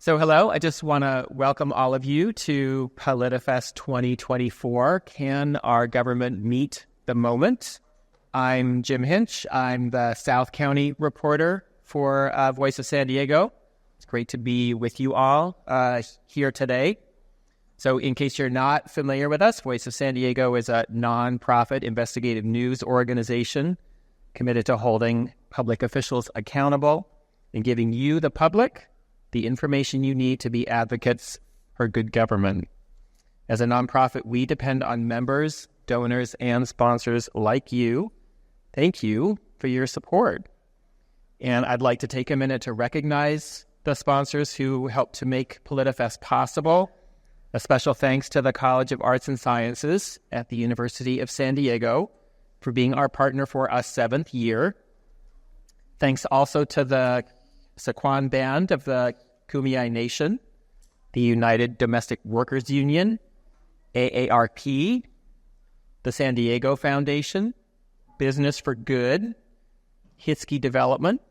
So hello, I just want to welcome all of you to Politifest 2024. Can our government meet the moment? I'm Jim Hinch. I'm the South County reporter for Voice of San Diego. It's great to be with you all here today. So in case you're not familiar with us, Voice of San Diego is a nonprofit investigative news organization committed to holding public officials accountable and giving you, the public, the information you need to be advocates for good government. As a nonprofit, we depend on members, donors, and sponsors like you. Thank you for your support. And I'd like to take a minute to recognize the sponsors who helped to make Politifest possible. A special thanks to the College of Arts and Sciences at the University of San Diego for being our partner for a 7th year. Thanks also to the Sequan Band of the Kumeyaay Nation, the United Domestic Workers Union, AARP, the San Diego Foundation, Business for Good, Hitzky Development,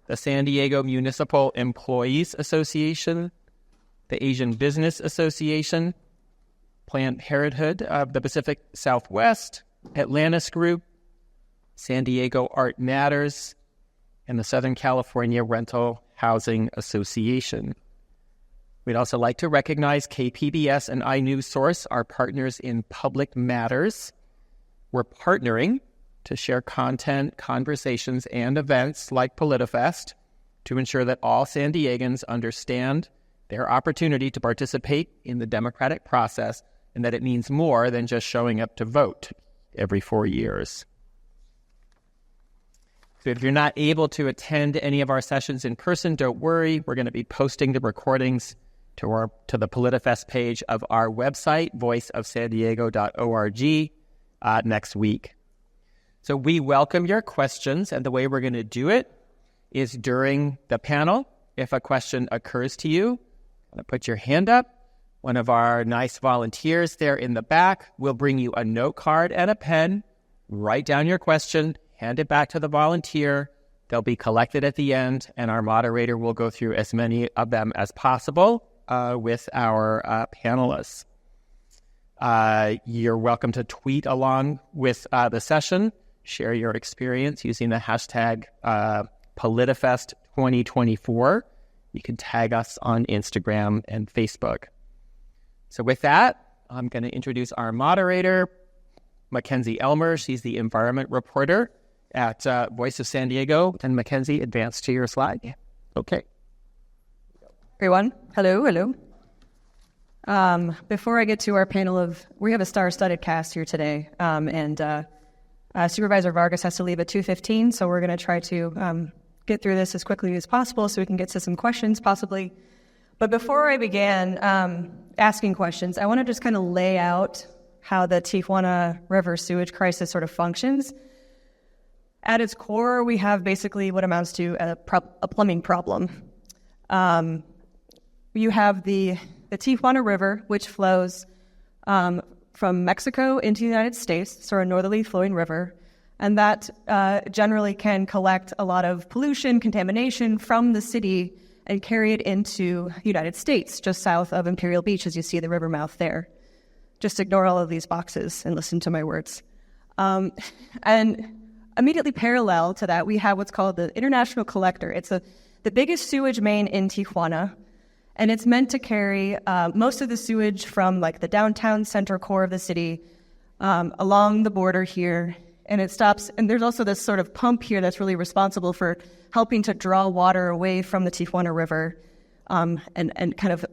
the San Diego Municipal Employees Association, the Asian Business Association, Planned Parenthood of the Pacific Southwest, Atlantis Group, San Diego Art Matters, and the Southern California Rental Housing Association. We'd also like to recognize KPBS and iNewsSource, our partners in public matters. We're partnering to share content, conversations, and events like Politifest to ensure that all San Diegans understand their opportunity to participate in the democratic process and that it means more than just showing up to vote every 4 years. So if you're not able to attend any of our sessions in person, don't worry. We're going to be posting the recordings to the Politifest page of our website, voiceofsandiego.org, next week. So we welcome your questions, and the way we're going to do it is during the panel. If a question occurs to you, put your hand up. One of our nice volunteers there in the back will bring you a note card and a pen. Write down your question, hand it back to the volunteer. They'll be collected at the end, and our moderator will go through as many of them as possible with our panelists. You're welcome to tweet along with the session. Share your experience using the hashtag Politifest 2024. You can tag us on Instagram and Facebook. So with that, I'm going to introduce our moderator, MacKenzie Elmer. She's the environment reporter at Voice of San Diego. And MacKenzie, advance to your slide. Okay. Everyone, hello. Before I get to our panel we have a star-studded cast here today, and Supervisor Vargas has to leave at 2:15, so we're going to try to get through this as quickly as possible so we can get to some questions, possibly. But before I began asking questions, I want to just kind of lay out how the Tijuana River sewage crisis sort of functions. At its core, we have basically what amounts to a plumbing problem. You have the Tijuana River, which flows from Mexico into the United States, sort of northerly flowing river, and that generally can collect a lot of pollution, contamination from the city and carry it into the United States, just south of Imperial Beach, as you see the river mouth there. Just ignore all of these boxes and listen to my words. And immediately parallel to that, we have what's called the International Collector. It's the biggest sewage main in Tijuana, and it's meant to carry most of the sewage from like the downtown center core of the city along the border here, and it stops. And there's also this sort of pump here that's really responsible for helping to draw water away from the Tijuana River and kind of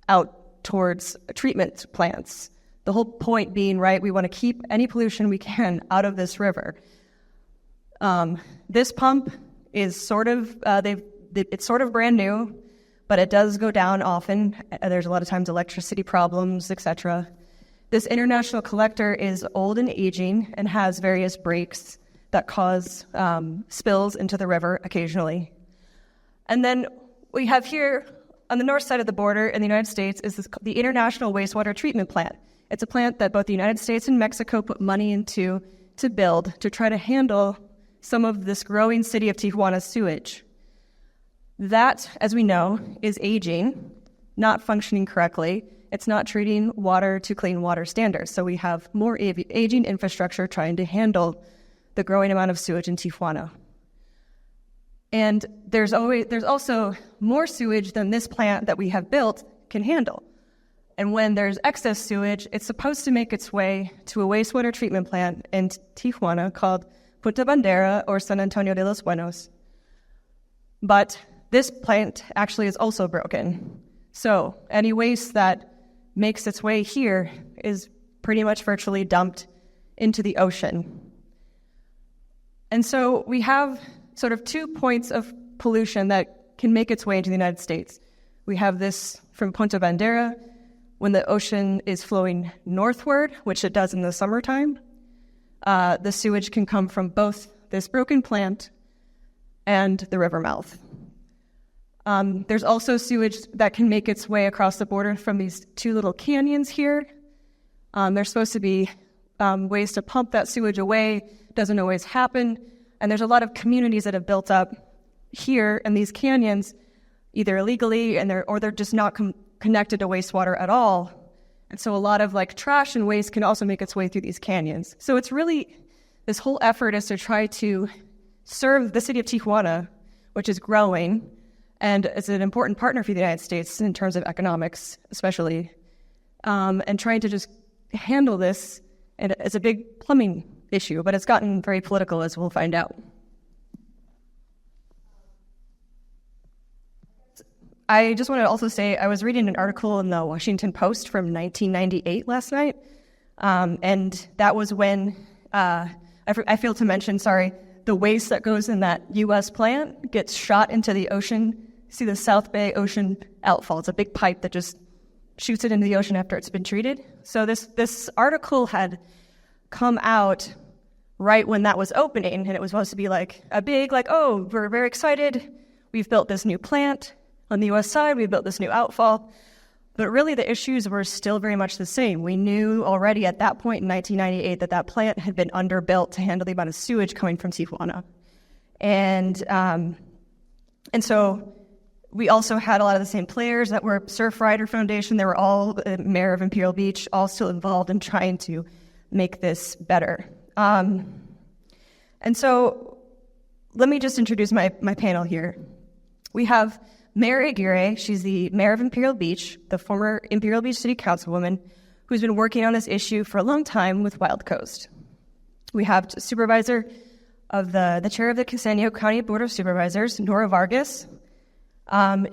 out towards treatment plants. The whole point being, right, we want to keep any pollution we can out of this river. This pump is sort of, it's sort of brand new, but it does go down often. There's a lot of times electricity problems, etc. This international collector is old and aging and has various breaks that cause spills into the river occasionally. And then we have here on the north side of the border in the United States is the International Wastewater Treatment Plant. It's a plant that both the United States and Mexico put money into to build to try to handle some of this growing city of Tijuana sewage. That, as we know, is aging, not functioning correctly. It's not treating water to clean water standards. So we have more aging infrastructure trying to handle the growing amount of sewage in Tijuana. And there's also more sewage than this plant that we have built can handle. And when there's excess sewage, it's supposed to make its way to a wastewater treatment plant in Tijuana called Punta Bandera or San Antonio de los Buenos. But this plant actually is also broken. So any waste that makes its way here is pretty much virtually dumped into the ocean. And so we have sort of 2 points of pollution that can make its way into the United States. We have this from Punta Bandera, when the ocean is flowing northward, which it does in the summertime. The sewage can come from both this broken plant and the river mouth. There's also sewage that can make its way across the border from these 2 little canyons here. There's supposed to be ways to pump that sewage away. Doesn't always happen. And there's a lot of communities that have built up here in these canyons, either illegally or they're just not connected to wastewater at all. And so a lot of trash and waste can also make its way through these canyons. So it's really, this whole effort is to try to serve the city of Tijuana, which is growing, and is an important partner for the United States in terms of economics, especially, and trying to just handle this. And it's a big plumbing issue, but it's gotten very political, as we'll find out. I just want to also say I was reading an article in the Washington Post from 1998 last night, and that was when, I failed to mention, the waste that goes in that U.S. plant gets shot into the ocean. See the South Bay Ocean outfall. It's a big pipe that just shoots it into the ocean after it's been treated. So this article had come out right when that was opening, and it was supposed to be a big, oh, we're very excited. We've built this new plant. On the U.S. side, we built this new outfall. But really, the issues were still very much the same. We knew already at that point in 1998 that plant had been underbuilt to handle the amount of sewage coming from Tijuana. And so we also had a lot of the same players that were Surfrider Foundation. They were all mayor of Imperial Beach, all still involved in trying to make this better. And so let me just introduce my panel here. We have Mayor Aguirre. She's the mayor of Imperial Beach, the former Imperial Beach City Councilwoman, who's been working on this issue for a long time with Wild Coast. We have supervisor of the chair of the Quinceaño County Board of Supervisors, Nora Vargas.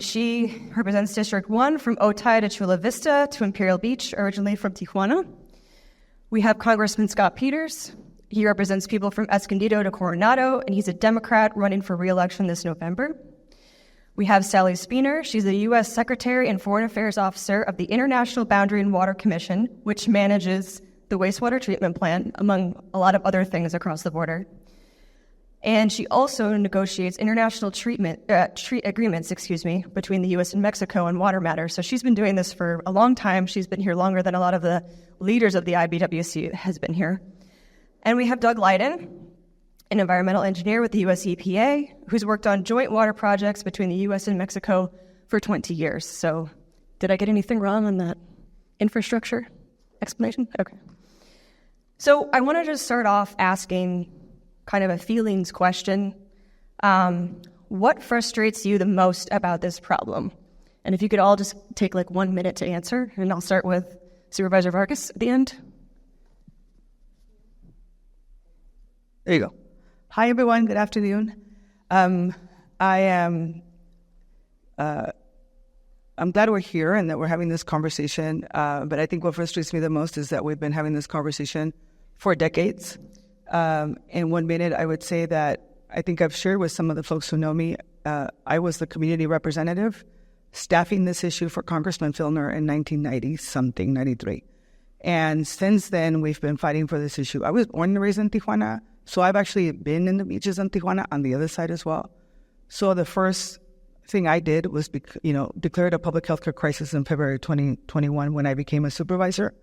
She represents District 1 from Otay to Chula Vista to Imperial Beach, originally from Tijuana. We have Congressman Scott Peters. He represents people from Escondido to Coronado, and he's a Democrat running for re-election this November. We have Sally Spener. She's the U.S. Secretary and Foreign Affairs Officer of the International Boundary and Water Commission, which manages the wastewater treatment plant, among a lot of other things across the border. And she also negotiates international agreements, between the U.S. and Mexico on water matters. So she's been doing this for a long time. She's been here longer than a lot of the leaders of the IBWC has been here. And we have Doug Liden, an environmental engineer with the U.S. EPA, who's worked on joint water projects between the U.S. and Mexico for 20 years. So did I get anything wrong on that infrastructure explanation? Okay. So I want to just start off asking kind of a feelings question. What frustrates you the most about this problem? And if you could all just take 1 minute to answer, and I'll start with Supervisor Vargas at the end. There you go. Hi, everyone. Good afternoon. I'm glad we're here and that we're having this conversation. But I think what frustrates me the most is that we've been having this conversation for decades. In 1 minute, I would say that I think I've shared with some of the folks who know me. I was the community representative staffing this issue for Congressman Filner in 1990-something, 93. And since then, we've been fighting for this issue. I was born and raised in Tijuana, so I've actually been in the beaches in Tijuana on the other side as well. So the first thing I did was, declared a public health care crisis in February 2021 when I became a supervisor.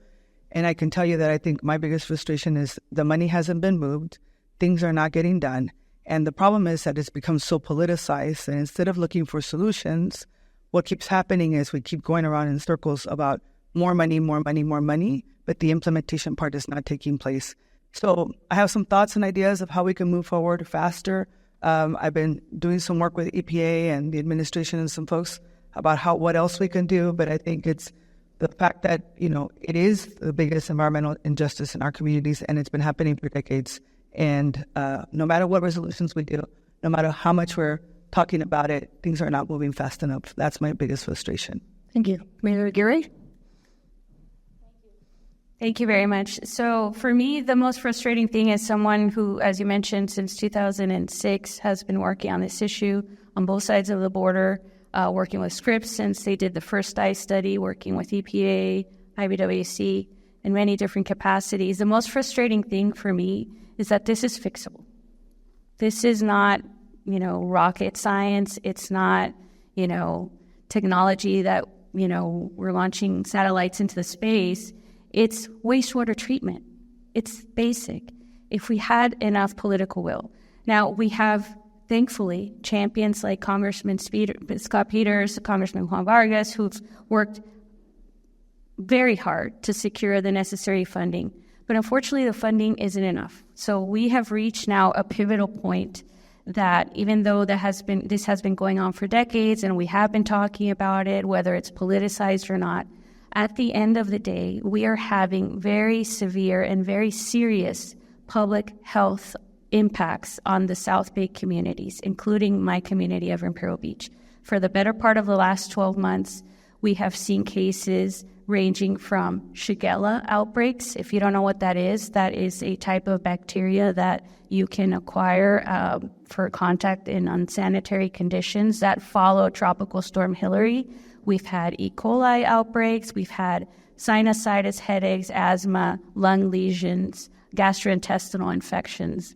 And I can tell you that I think my biggest frustration is the money hasn't been moved, things are not getting done, And the problem is that it's become so politicized, and instead of looking for solutions, what keeps happening is we keep going around in circles about more money, more money, more money, but the implementation part is not taking place. So I have some thoughts and ideas of how we can move forward faster. I've been doing some work with EPA and the administration and some folks about what else we can do, but I think it's the fact that, it is the biggest environmental injustice in our communities, and it's been happening for decades. And no matter what resolutions we do, no matter how much we're talking about it, things are not moving fast enough. That's my biggest frustration. Thank you. Mayor Aguirre? Thank you very much. So for me, the most frustrating thing is someone who, as you mentioned, since 2006 has been working on this issue on both sides of the border, working with Scripps since they did the first ICE study, working with EPA, IBWC, in many different capacities. The most frustrating thing for me is that this is fixable. This is not, rocket science. It's not, technology that, we're launching satellites into the space. It's wastewater treatment. It's basic. If we had enough political will. Now, we have, thankfully, champions like Congressman Scott Peters, Congressman Juan Vargas, who've worked very hard to secure the necessary funding. But unfortunately, the funding isn't enough. So we have reached now a pivotal point that even though this has been going on for decades and we have been talking about it, whether it's politicized or not, at the end of the day, we are having very severe and very serious public health impacts on the South Bay communities, including my community of Imperial Beach. For the better part of the last 12 months, we have seen cases ranging from Shigella outbreaks. If you don't know what that is a type of bacteria that you can acquire for contact in unsanitary conditions that follow Tropical Storm Hillary. We've had E. coli outbreaks. We've had sinusitis, headaches, asthma, lung lesions, gastrointestinal infections.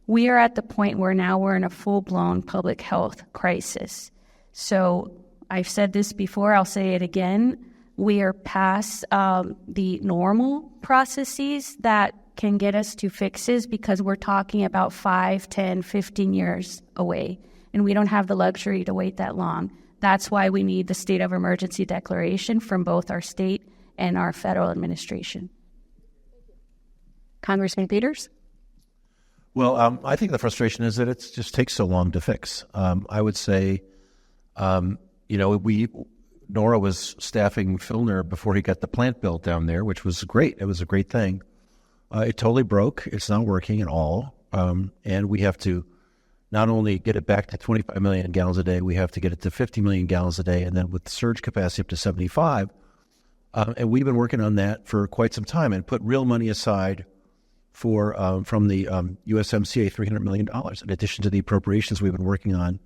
We are at the point where now we're in a full-blown public health crisis. So I've said this before, I'll say it again. We are past the normal processes that can get us to fixes because we're talking about 5, 10, 15 years away, and we don't have the luxury to wait that long. That's why we need the state of emergency declaration from both our state and our federal administration. Congressman Peters? Well, I think the frustration is that it just takes so long to fix. I would say, Nora was staffing Spener before he got the plant built down there, which was great. It was a great thing. It totally broke. It's not working at all. And we have to not only get it back to 25 million gallons a day, we have to get it to 50 million gallons a day, and then with the surge capacity up to 75. And we've been working on that for quite some time and put real money aside for from the USMCA, $300 million, in addition to the appropriations we've been working on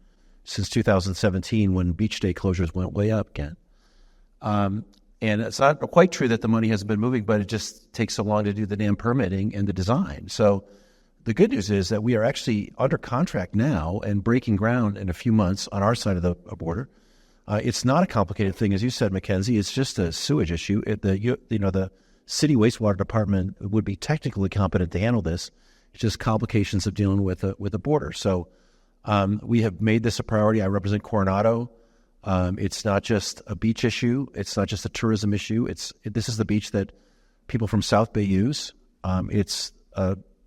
since 2017 when beach day closures went way up again. And it's not quite true that the money hasn't been moving, but it just takes so long to do the damn permitting and the design. So the good news is that we are actually under contract now and breaking ground in a few months on our side of the border. It's not a complicated thing, as you said, MacKenzie. It's just a sewage issue. The city wastewater department would be technically competent to handle this. It's just complications of dealing with a border. So we have made this a priority. I represent Coronado. It's not just a beach issue. It's not just a tourism issue. This is the beach that people from South Bay use. It's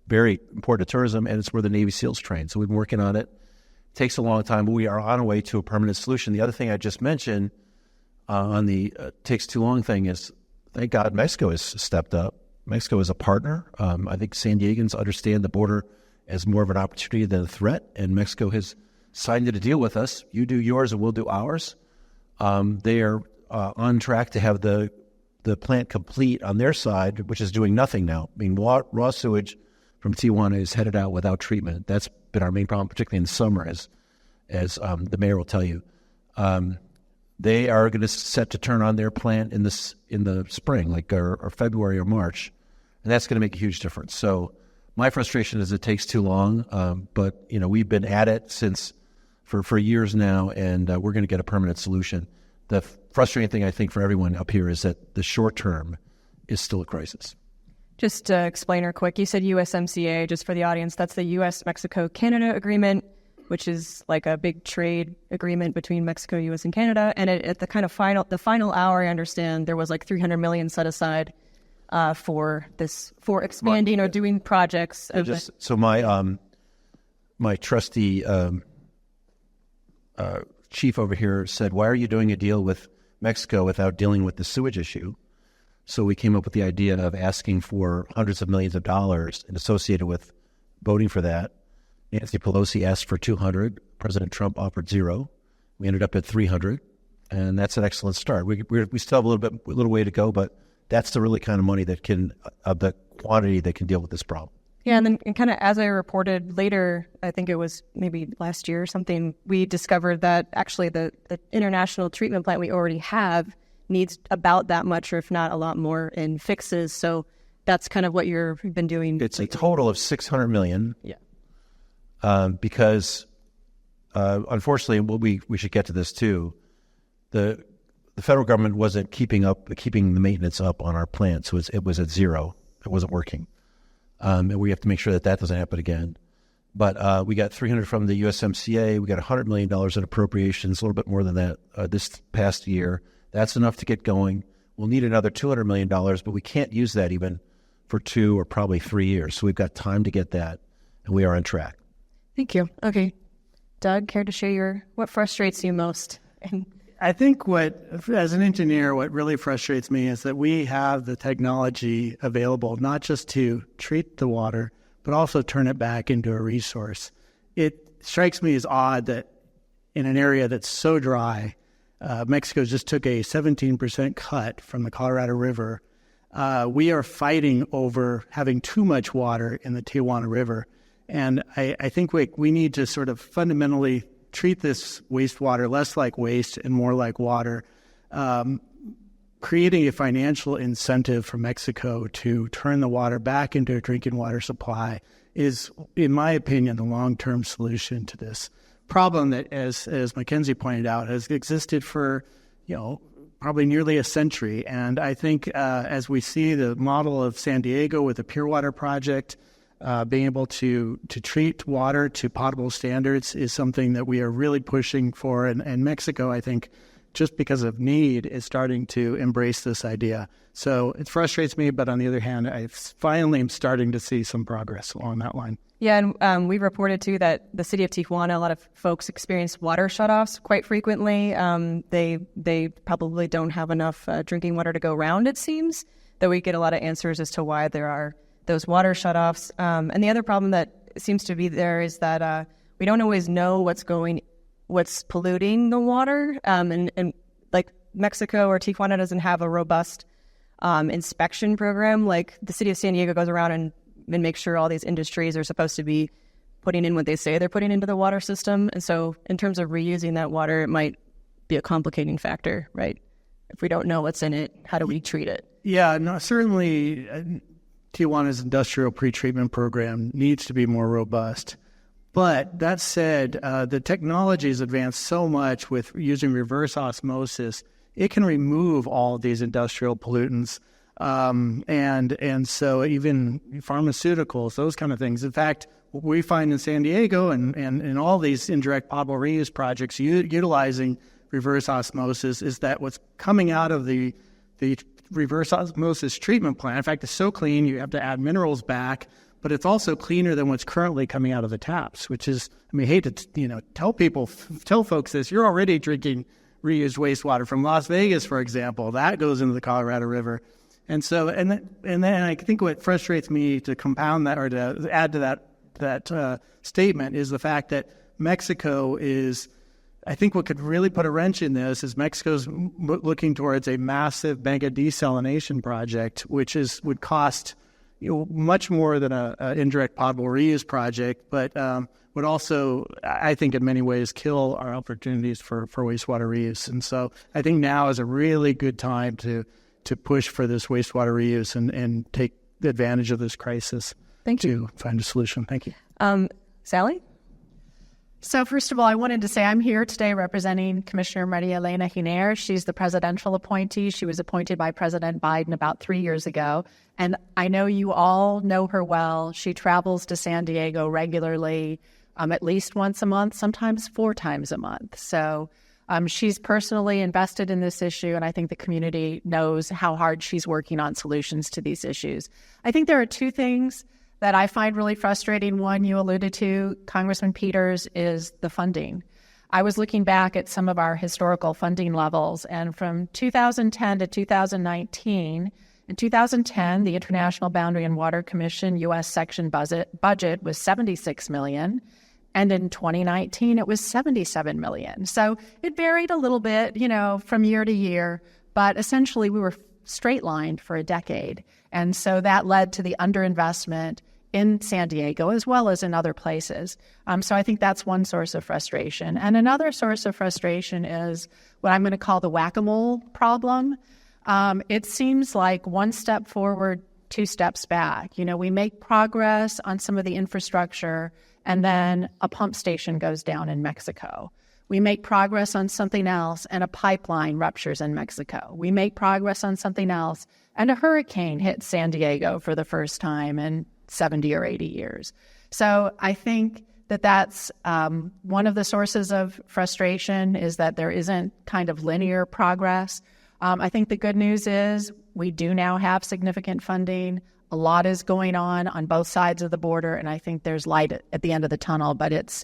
very important to tourism, and it's where the Navy SEALs train. So we've been working on it. It takes a long time, but we are on our way to a permanent solution. The other thing I just mentioned on the takes too long thing is, thank God Mexico has stepped up. Mexico is a partner. I think San Diegans understand the border as more of an opportunity than a threat, and Mexico has signed a deal with us. You do yours and we'll do ours. They are on track to have the plant complete on their side, which is doing nothing now. I mean, raw sewage from Tijuana is headed out without treatment. That's been our main problem, particularly in the summer, as the mayor will tell you. They are going to set to turn on their plant in the spring, like or February or March, and that's going to make a huge difference. So my frustration is it takes too long, but we've been at it for years now, and we're going to get a permanent solution. The frustrating thing, I think, for everyone up here is that the short term is still a crisis. Just to explain her quick, you said USMCA, just for the audience, that's the U.S.-Mexico-Canada agreement, which is like a big trade agreement between Mexico, U.S., and Canada. And at the final hour, I understand, there was like $300 million set aside for expanding or doing projects. So my trusty chief over here said, why are you doing a deal with Mexico without dealing with the sewage issue? So we came up with the idea of asking for hundreds of millions of dollars and associated with voting for that. Nancy Pelosi asked for 200. President Trump offered 0. We ended up at 300, and that's an excellent start. We still have a little way to go, but that's the really kind of money that can, the quantity that can deal with this problem. Yeah, and then kind of as I reported later, I think it was maybe last year or something, we discovered that actually the international treatment plant we already have needs about that much, or if not a lot more, in fixes. So that's kind of what you've been doing. It's a total of $600 million. Yeah. Because unfortunately, we should get to this too. The federal government wasn't keeping the maintenance up on our plant, so it was at 0. It wasn't working, and we have to make sure that doesn't happen again. But we got 300 from the USMCA. We got $100 million in appropriations, a little bit more than that this past year. That's enough to get going. We'll need another $200 million, but we can't use that even for 2 or probably 3 years. So we've got time to get that, and we are on track. Thank you. Okay. Doug, care to share what frustrates you most? I think as an engineer, what really frustrates me is that we have the technology available not just to treat the water, but also turn it back into a resource. It strikes me as odd that in an area that's so dry, Mexico just took a 17% cut from the Colorado River. We are fighting over having too much water in the Tijuana River. And I think we need to sort of fundamentally treat this wastewater less like waste and more like water, creating a financial incentive for Mexico to turn the water back into a drinking water supply is, in my opinion, the long-term solution to this problem that, as MacKenzie pointed out, has existed for, probably nearly a century. And I think as we see the model of San Diego with the Pure Water Project, being able to treat water to potable standards is something that we are really pushing for. And Mexico, I think, just because of need, is starting to embrace this idea. So it frustrates me, but on the other hand, I finally am starting to see some progress along that line. Yeah, and we reported too that the city of Tijuana, a lot of folks experience water shutoffs quite frequently. They probably don't have enough drinking water to go around, it seems, that we get a lot of answers as to why there are those water shutoffs. And the other problem that seems to be there is that we don't always know what's polluting the water. And like Mexico or Tijuana doesn't have a robust inspection program. Like the city of San Diego goes around and makes sure all these industries are supposed to be putting in what they say they're putting into the water system. And so in terms of reusing that water, it might be a complicating factor, right? If we don't know what's in it, how do we treat it? Yeah, no, certainly Tijuana's industrial pretreatment program needs to be more robust. But that said, the technology has advanced so much with using reverse osmosis, it can remove all of these industrial pollutants. And so even pharmaceuticals, those kind of things. In fact, what we find in San Diego and in all these indirect potable reuse projects utilizing reverse osmosis is that what's coming out of the reverse osmosis treatment plant, in fact, it's so clean you have to add minerals back, but it's also cleaner than what's currently coming out of the taps, which is, I hate to tell folks this, you're already drinking reused wastewater from Las Vegas, for example. That goes into the Colorado River. And so, and then I think what frustrates me to compound that or to add to that statement is the fact that Mexico is, I think what could really put a wrench in this is Mexico's looking towards a massive mega desalination project, which would cost much more than an indirect potable reuse project, but would also, I think, in many ways kill our opportunities for wastewater reuse. And so I think now is a really good time to push for this wastewater reuse and take advantage of this crisis. Thank you. To find a solution. Thank you. Sally? So first of all, I wanted to say I'm here today representing Commissioner Maria Elena Aguirre. She's the presidential appointee. She was appointed by President Biden about 3 years ago. And I know you all know her well. She travels to San Diego regularly, at least once a month, sometimes 4 times a month. So she's personally invested in this issue, and I think the community knows how hard she's working on solutions to these issues. I think there are 2 things that I find really frustrating. One, you alluded to, Congressman Peters, is the funding. I was looking back at some of our historical funding levels, and from 2010 to 2019, in 2010, the International Boundary and Water Commission U.S. section budget was $76 million, and in 2019, it was $77 million. So it varied a little bit, from year to year, but essentially we were straight-lined for a decade. And so that led to the underinvestment in San Diego as well as in other places. So I think that's one source of frustration. And another source of frustration is what I'm going to call the whack-a-mole problem. It seems like 1 step forward, 2 steps back. We make progress on some of the infrastructure, and then a pump station goes down in Mexico. We make progress on something else, and a pipeline ruptures in Mexico. We make progress on something else, and a hurricane hits San Diego for the first time in 70 or 80 years. So I think that that's one of the sources of frustration, is that there isn't kind of linear progress. I think the good news is we do now have significant funding. A lot is going on both sides of the border, and I think there's light at the end of the tunnel, but it's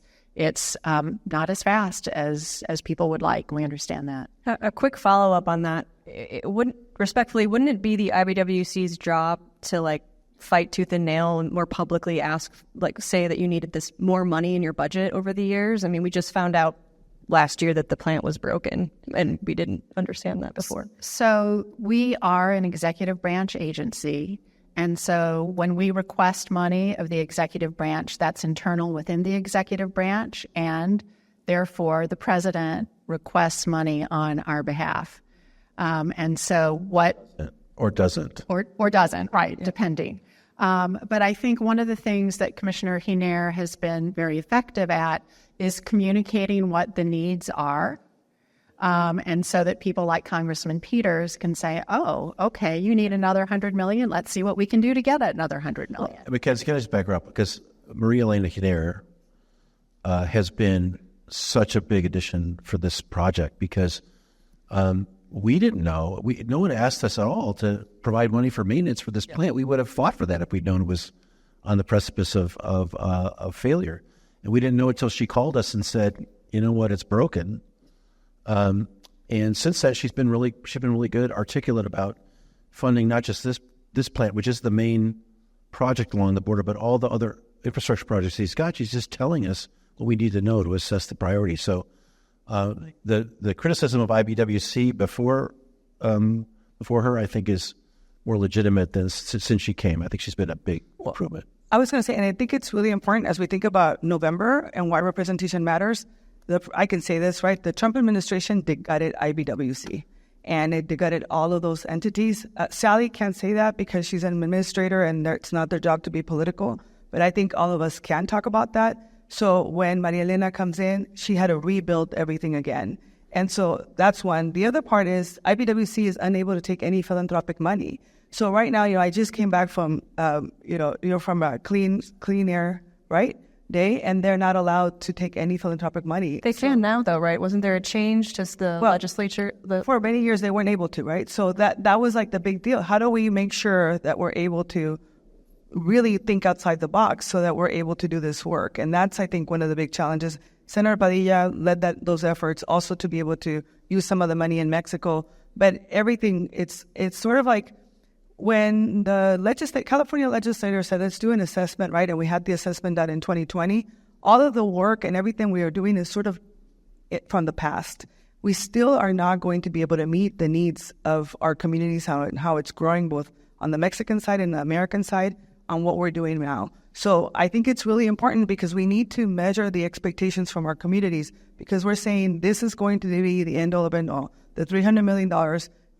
not as fast as people would like. We understand that. A quick follow-up on that. Wouldn't it be the IBWC's job to fight tooth and nail and more publicly say that you needed this more money in your budget over the years? I mean, we just found out last year that the plant was broken, and we didn't understand that before. So we are an executive branch agency. And so when we request money of the executive branch, that's internal within the executive branch, and therefore the president requests money on our behalf. And so what... Or doesn't. Or doesn't, right, yeah. Depending. But I think one of the things that Commissioner Aguirre has been very effective at is communicating what the needs are. And so that people like Congressman Peters can say, oh, okay, you need another $100 million. Let's see what we can do to get another $100 million. MacKenzie, can I just back her up? Because Maria Elena Aguirre has been such a big addition for this project, because we didn't know. No one asked us at all to provide money for maintenance for this plant. We would have fought for that if we'd known it was on the precipice of failure. And we didn't know until she called us and said, you know what, it's broken. And since then, she's been really good, articulate about funding not just this plant, which is the main project along the border, but all the other infrastructure projects he's got. She's just telling us what we need to know to assess the priority. So the criticism of IBWC before her, I think, is more legitimate than since she came. I think she's been a big improvement. I was going to say, and I think it's really important as we think about November and why representation matters. I can say this, right? The Trump administration gutted IBWC, and it gutted all of those entities. Sally can't say that because she's an administrator and it's not their job to be political. But I think all of us can talk about that. So when Maria Elena comes in, she had to rebuild everything again. And so that's one. The other part is IBWC is unable to take any philanthropic money. So right now, I just came back from, from a clean air, right, day, and they're not allowed to take any philanthropic money. They can now, though, right? Wasn't there a change to the legislature? For many years, they weren't able to, right? So that was the big deal. How do we make sure that we're able to really think outside the box so that we're able to do this work? And that's, I think, one of the big challenges. Senator Padilla led those efforts also to be able to use some of the money in Mexico. But everything, it's sort of like when the California legislator said, let's do an assessment, right? And we had the assessment done in 2020. All of the work and everything we are doing is sort of from the past. We still are not going to be able to meet the needs of our communities, how it's growing both on the Mexican side and the American side on what we're doing now. So I think it's really important because we need to measure the expectations from our communities, because we're saying this is going to be the end all of it all. The $300 million,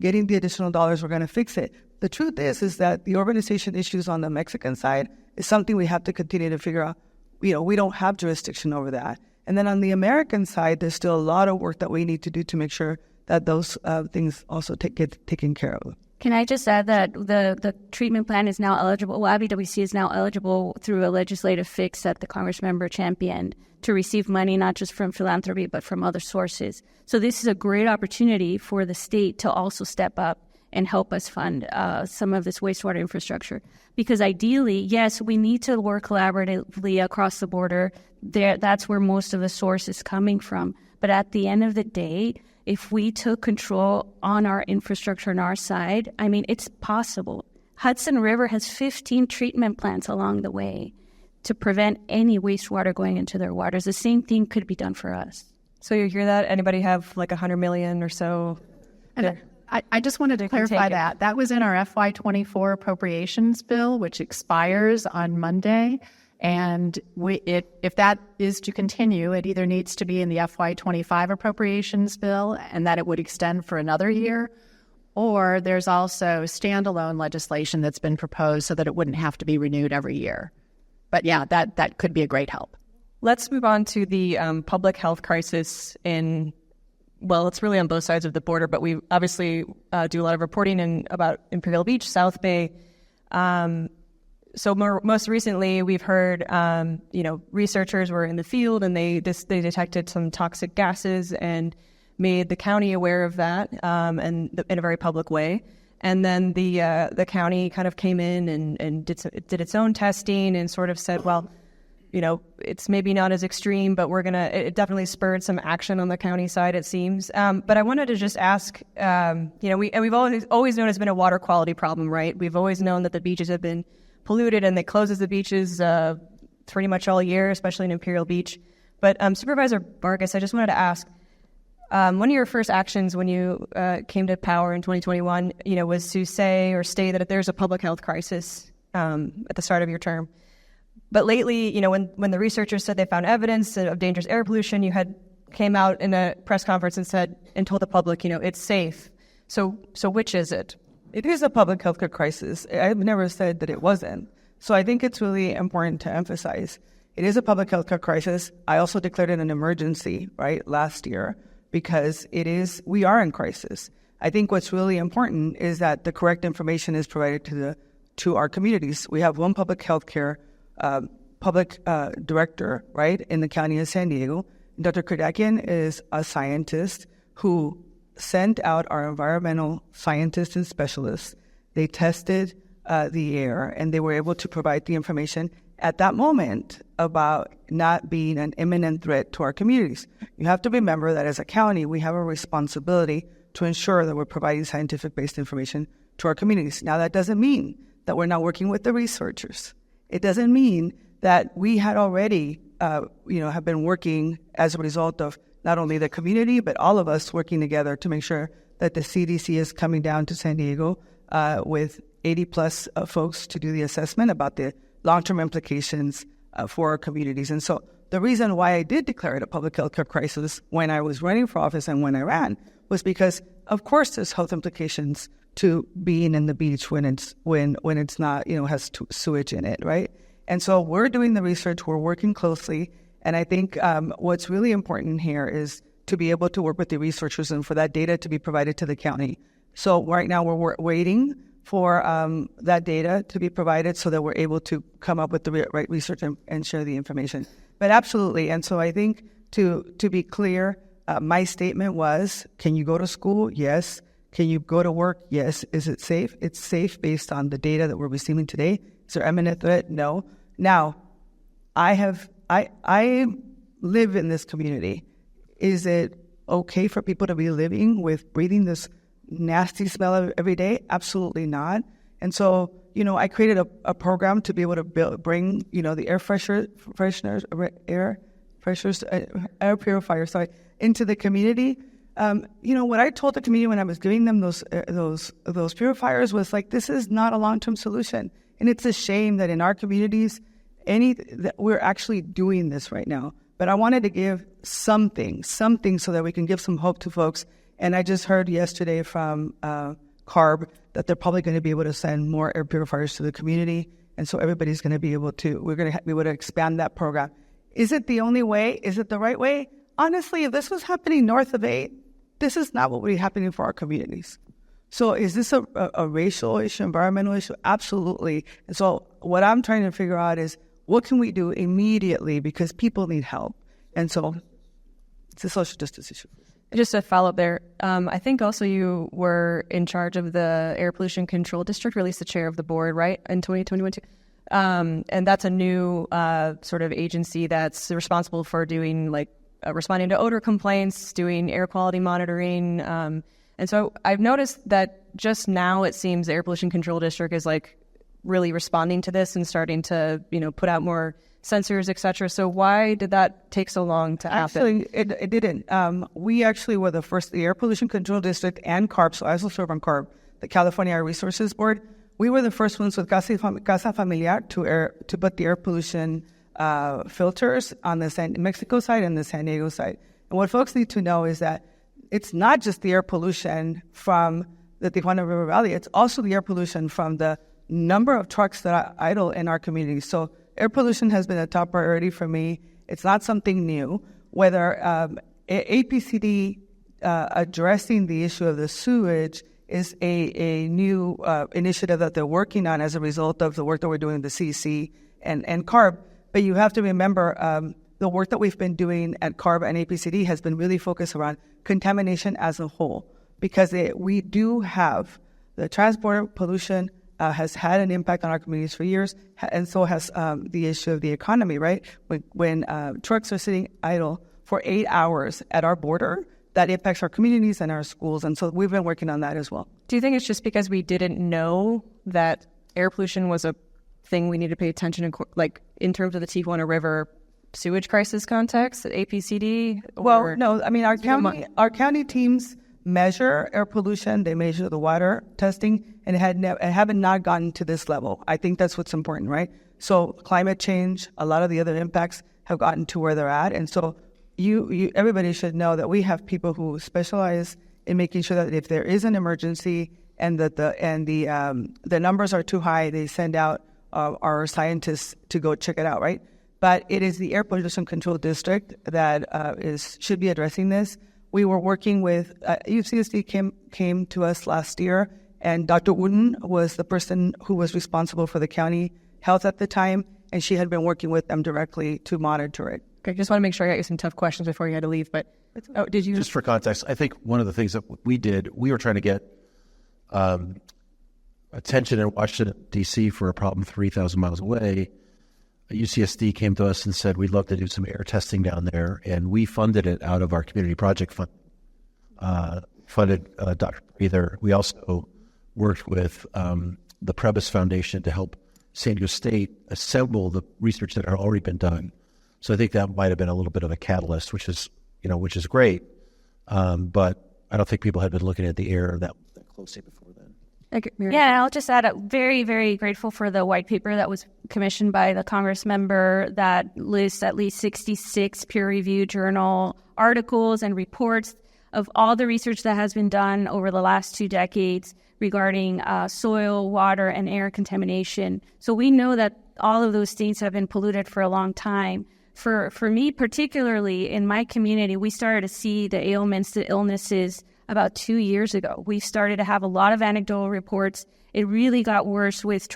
getting the additional dollars, we're going to fix it. The truth is that the urbanization issues on the Mexican side is something we have to continue to figure out. We don't have jurisdiction over that. And then on the American side, there's still a lot of work that we need to do to make sure that those things also get taken care of. Can I just add that the treatment plan is now eligible, IBWC is now eligible through a legislative fix that the Congress member championed to receive money not just from philanthropy but from other sources. So this is a great opportunity for the state to also step up and help us fund some of this wastewater infrastructure. Because ideally, yes, we need to work collaboratively across the border. That's where most of the source is coming from. But at the end of the day, if we took control on our infrastructure on our side, I mean, it's possible. Hudson River has 15 treatment plants along the way to prevent any wastewater going into their waters. The same thing could be done for us. So you hear that? Anybody have like $100 million or so? And I just wanted to clarify that. That was in our FY24 appropriations bill, which expires on Monday. And if that is to continue, it either needs to be in the FY25 appropriations bill and that it would extend for another year, or there's also standalone legislation that's been proposed so that it wouldn't have to be renewed every year. But yeah, that could be a great help. Let's move on to the public health crisis it's really on both sides of the border, but we obviously do a lot of reporting about Imperial Beach, South Bay. So most recently, we've heard, researchers were in the field and they detected some toxic gases and made the county aware of that, and in a very public way. And then the county kind of came in and did its own testing and sort of said, well, it's maybe not as extreme, but it definitely spurred some action on the county side, it seems. But I wanted to just ask, we've always known it's been a water quality problem, right? We've always known that the beaches have been polluted and they closes the beaches pretty much all year, especially in Imperial Beach. But Supervisor Vargas, I just wanted to ask, one of your first actions when you came to power in 2021, was to state that there's a public health crisis at the start of your term. But lately, when the researchers said they found evidence of dangerous air pollution, you had came out in a press conference and told the public, it's safe. So which is it? It is a public health care crisis. I've never said that it wasn't. So I think it's really important to emphasize it is a public health care crisis. I also declared it an emergency, right, last year, because we are in crisis. I think what's really important is that the correct information is provided to our communities. We have one public health care public director, right, in the county of San Diego. Dr. Kurdakian is a scientist who sent out our environmental scientists and specialists. They tested the air, and they were able to provide the information at that moment about not being an imminent threat to our communities. You have to remember that as a county, we have a responsibility to ensure that we're providing scientific-based information to our communities. Now, that doesn't mean that we're not working with the researchers. It doesn't mean that we had already, have been working as a result of not only the community, but all of us working together to make sure that the CDC is coming down to San Diego with 80-plus folks to do the assessment about the long-term implications for our communities. And so the reason why I did declare it a public health care crisis when I was running for office and when I ran was because, of course, there's health implications to being in the beach when it's not, has sewage in it, right? And so we're doing the research, we're working closely, and I think what's really important here is to be able to work with the researchers and for that data to be provided to the county. So right now we're waiting for that data to be provided so that we're able to come up with the right research and share the information. But absolutely, and so I think to be clear, my statement was, can you go to school? Yes. Can you go to work? Yes. Is it safe? It's safe based on the data that we're receiving today. Is there imminent threat? No. Now, I live in this community. Is it okay for people to be living with breathing this nasty smell every day? Absolutely not. And so, I created a program to be able to bring, the air purifiers, into the community. What I told the community when I was giving them those purifiers was like, this is not a long-term solution. And it's a shame that in our communities, that we're actually doing this right now. But I wanted to give something so that we can give some hope to folks. And I just heard yesterday from CARB that they're probably going to be able to send more air purifiers to the community. And so everybody's going to be able to, we're going to be able to expand that program. Is it the only way? Is it the right way? Honestly, if this was happening north of 8, this is not what would be happening for our communities. So is this a racial issue, environmental issue? Absolutely. And so what I'm trying to figure out is what can we do immediately because people need help. And so it's a social justice issue. Just to follow up there, I think also you were in charge of the Air Pollution Control District, or at least the chair of the board, right, in 2021 too? And that's a new sort of agency that's responsible for doing responding to odor complaints, doing air quality monitoring. And so I've noticed that just now it seems the Air Pollution Control District is really responding to this and starting to, put out more sensors, et cetera. So why did that take so long to happen? Actually, it didn't. We actually were the first, the Air Pollution Control District and CARB, so I also serve on CARB, the California Air Resources Board. We were the first ones with Casa Familiar to put the air pollution filters on the Mexico side and the San Diego side. And what folks need to know is that it's not just the air pollution from the Tijuana River Valley, it's also the air pollution from the number of trucks that are idle in our community. So air pollution has been a top priority for me. It's not something new. Whether APCD addressing the issue of the sewage is a new initiative that they're working on as a result of the work that we're doing with the CEC and CARB. But you have to remember the work that we've been doing at CARB and APCD has been really focused around contamination as a whole, because we do have the transport pollution has had an impact on our communities for years, and so has the issue of the economy, right? When trucks are sitting idle for 8 hours at our border, that impacts our communities and our schools, and so we've been working on that as well. Do you think it's just because we didn't know that air pollution was a thing we need to pay attention to, in terms of the Tijuana River sewage crisis context at APCD? Well, no. I mean, our county teams measure air pollution. They measure the water testing, and haven't not gotten to this level. I think that's what's important, right? So climate change, a lot of the other impacts have gotten to where they're at, and so everybody should know that we have people who specialize in making sure that if there is an emergency and that the numbers are too high, they send out our scientists to go check it out, right? But it is the Air Pollution Control District that should be addressing this. We were working with UCSD came to us last year, and Dr. Wooten was the person who was responsible for the county health at the time, and she had been working with them directly to monitor it. Okay, just want to make sure I got you some tough questions before you had to leave. But did you? Just for context, I think one of the things that we were trying to get attention in Washington, D.C. for a problem 3,000 miles away. UCSD came to us and said, we'd love to do some air testing down there, and we funded it out of our community project fund. Funded Dr. Breather. We also worked with the Prebis Foundation to help San Diego State assemble the research that had already been done. So I think that might have been a little bit of a catalyst, which is great. But I don't think people had been looking at the air that closely before then. Yeah, I'll just add, very, very grateful for the white paper that was commissioned by the Congress member that lists at least 66 peer-reviewed journal articles and reports of all the research that has been done over the last 2 decades regarding soil, water, and air contamination. So we know that all of those things have been polluted for a long time. For me, particularly in my community, we started to see the ailments, the illnesses about 2 years ago. We started to have a lot of anecdotal reports. It really got worse with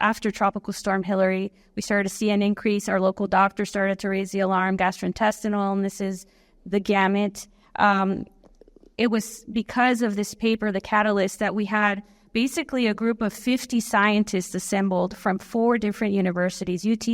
after Tropical Storm Hillary. We started to see an increase. Our local doctor started to raise the alarm, gastrointestinal illnesses, the gamut. It was because of this paper, the catalyst, that we had basically a group of 50 scientists assembled from 4 different universities, UT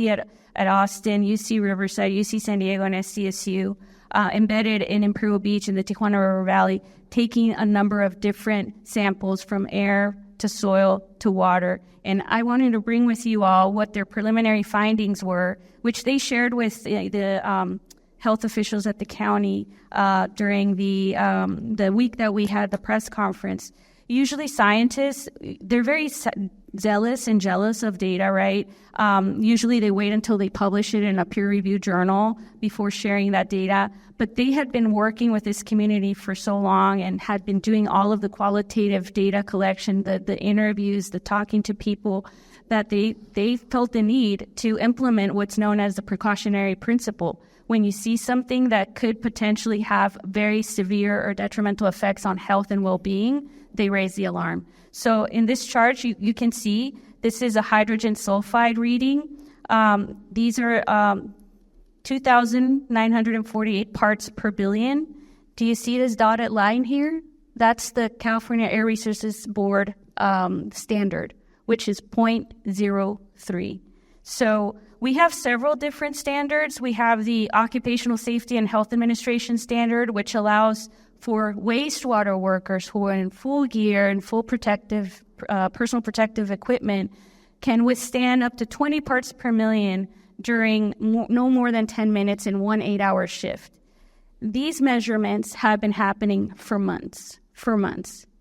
at Austin, UC Riverside, UC San Diego, and SDSU, embedded in Imperial Beach in the Tijuana River Valley, taking a number of different samples from air to soil to water. And I wanted to bring with you all what their preliminary findings were, which they shared with the health officials at the county during the week that we had the press conference. Usually scientists, they're very zealous and jealous of data, right? Usually they wait until they publish it in a peer-reviewed journal before sharing that data. But they had been working with this community for so long and had been doing all of the qualitative data collection, the interviews, the talking to people, that they felt the need to implement what's known as the precautionary principle. When you see something that could potentially have very severe or detrimental effects on health and well-being, they raise the alarm. So in this chart, you can see this is a hydrogen sulfide reading. These are 2,948 parts per billion. Do you see this dotted line here? That's the California Air Resources Board standard, which is 0.03. So we have several different standards. We have the Occupational Safety and Health Administration standard, which allows for wastewater workers who are in full gear and full protective, personal protective equipment can withstand up to 20 parts per million during no more than 10 minutes in one 8-hour shift. These measurements have been happening for months,